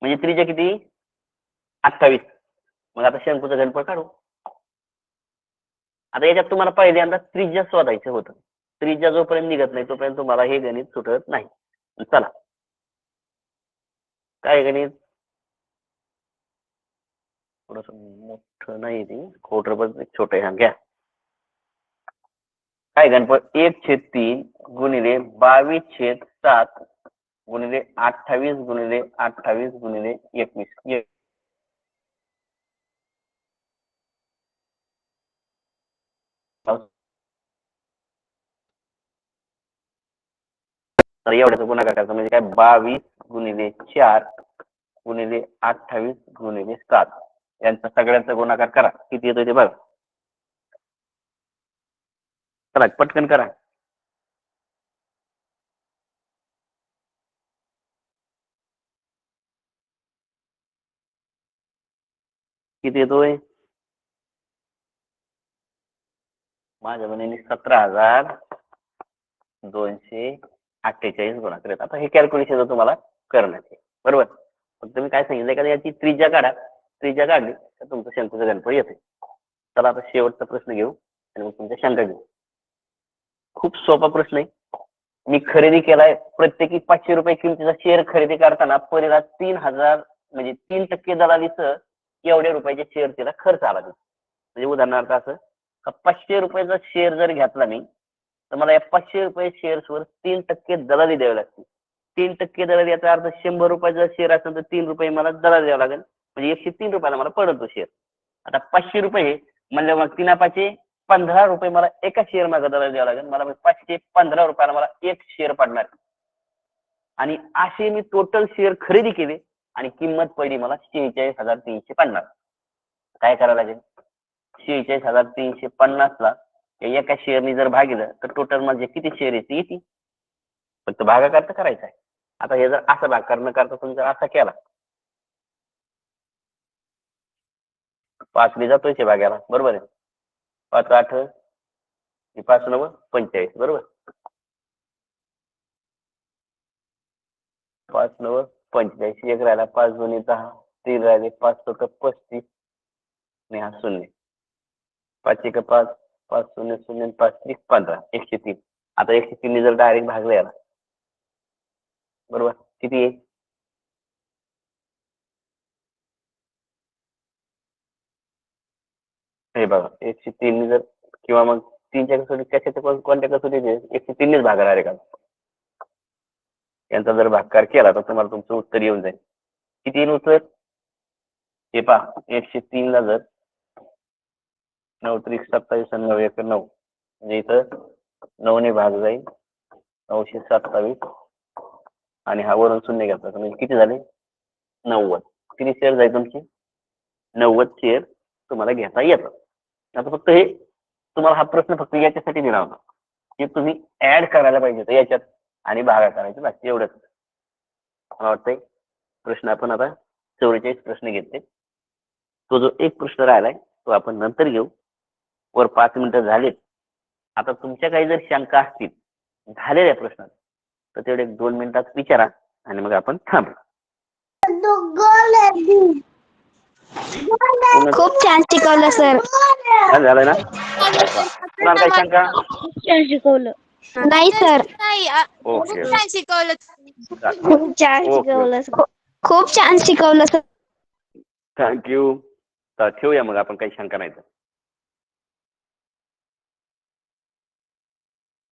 म्हणजे त्रिज्या किती, 28. मग आता शंकूचं घनफळ काढू. आता याच्यात तुम्हाला पहिल्यांदा त्रिज्या शोधायचं होतं. त्रिज्या जोपर्यंत निघत नाही तोपर्यंत तुम्हाला हे गणित सुटत नाही. चला काय गणित, थोडस मोठं नाही, ते खोटर पण छोट आहे. घ्या काय घनफळ, 1/3 गुणिले 22/7 गुणिले 28 गुणिले 28 गुणिले 21 तर एवढ्याचा गुणाकार करायचा म्हणजे काय 22 गुणिले 4 गुणिले 28 गुणिले 7 यांचा सगळ्यांचा गुणाकार करा. किती येतो ते बघा. चला पटकन करा. किती येतोय? माझ्या म्हणणे 17,248 गुणाकार येतात. आता हे कॅल्क्युलेशन तुम्हाला करण्याचे बरोबर. फक्त मी काय सांगितलं का याची त्रिज्या काढा. त्रिज्या काढली तर तुमचं शंकूचं गणपती येते. चला आता शेवटचा प्रश्न घेऊ आणि मग तुमच्या शंका घेऊ. खूप सोपा प्रश्न आहे. मी खरेदी केलाय प्रत्येकी 500 रुपये किमतीचा शेअर खरेदी करताना परिला 3,000 म्हणजे 3% दलालीचं एवढ्या रुपयाचे शेअर तिला खर्च आला. म्हणजे उदाहरणार्थ असं 500 रुपयाचा शेअर जर घेतला मी तर मला या 500 रुपये शेअर्सवर 3% दलाली द्यावी लागते. 3% दलाली याचा अर्थ 100 रुपयाचा शेअर असेल तर 3 रुपये मला दलाली द्यावं लागेल. म्हणजे 103 रुपयाला मला पडतो शेअर. आता 500 रुपये म्हणजे मग 3×5 = 15 रुपये मला एका शेअर मागे दलाली द्यावं लागेल. मला 515 रुपयाला मला एक शेअर पडणार. आणि असे मी टोटल शेअर खरेदी केले आणि किंमत पडली मला 46,350. काय करावं लागेल? 46,350 ला एका शेअरनी जर भागिलं तर टोटल म्हणजे किती शेअर येते? फक्त भागाकार तर करायचा आहे. आता हे जर असा भागाकार न करता तुम्ही जर असा केला 5 ने जातोय भाग्याला बरोबर आहे. 5 8 5 9 45 बरोबर. 5 9 45 एक राहिला 5 2 10 3 राहिले 5 7 35 आणि हा 0 5 1 5 5 0 0 5 3 15 103. आता 103 ने जर डायरेक्ट भागला याला बरोबर किती येईल? हे बघा 103 ने जर किंवा मग 3च्या कसोटी कशाच्या कोणत्या कसोटीत 103 नेच भागणार आहे का? यांचा जर भागाकार केला तर तुम्हाला तुमचं उत्तर येऊन जाईल. किती येईल उत्तर? हे पहा 103 ला जर 9 3 27 9 1 9 म्हणजे इथं 9 ने भाग जाईल 927 आणि हा वरून 0 घेतला म्हणजे किती झाले? 90. किती शेअर जाईल तुमची? 90 शेअर तुम्हाला घेता येतं. आता फक्त हे तुम्हाला हा प्रश्न फक्त याच्यासाठी दिला होता की तुम्ही ऍड करायला पाहिजे याच्यात आणि भागा करायचे बाकी एवढंच. मला वाटतंय प्रश्न आपण आता 44 प्रश्न घेतले. तो जो एक प्रश्न राहिलाय तो आपण नंतर घेऊ. वर 5 मिनिटं झालेत. आता तुमच्या काही जर शंका असतील झालेल्या प्रश्नात तर तेवढे 2 मिनिटात विचारा आणि मग आपण थांबू. खूप छान शिकवलं सर. झालंय ना? तुम्हाला काही शंका? खूप छान शिकवलं. नाही सर. ओके छान शिकवलं. ओके खूप छान शिकवलं. खूप छान शिकवलं सर. थँक्यू. तर ठेवूया मग आपण काही शंका नाही तर.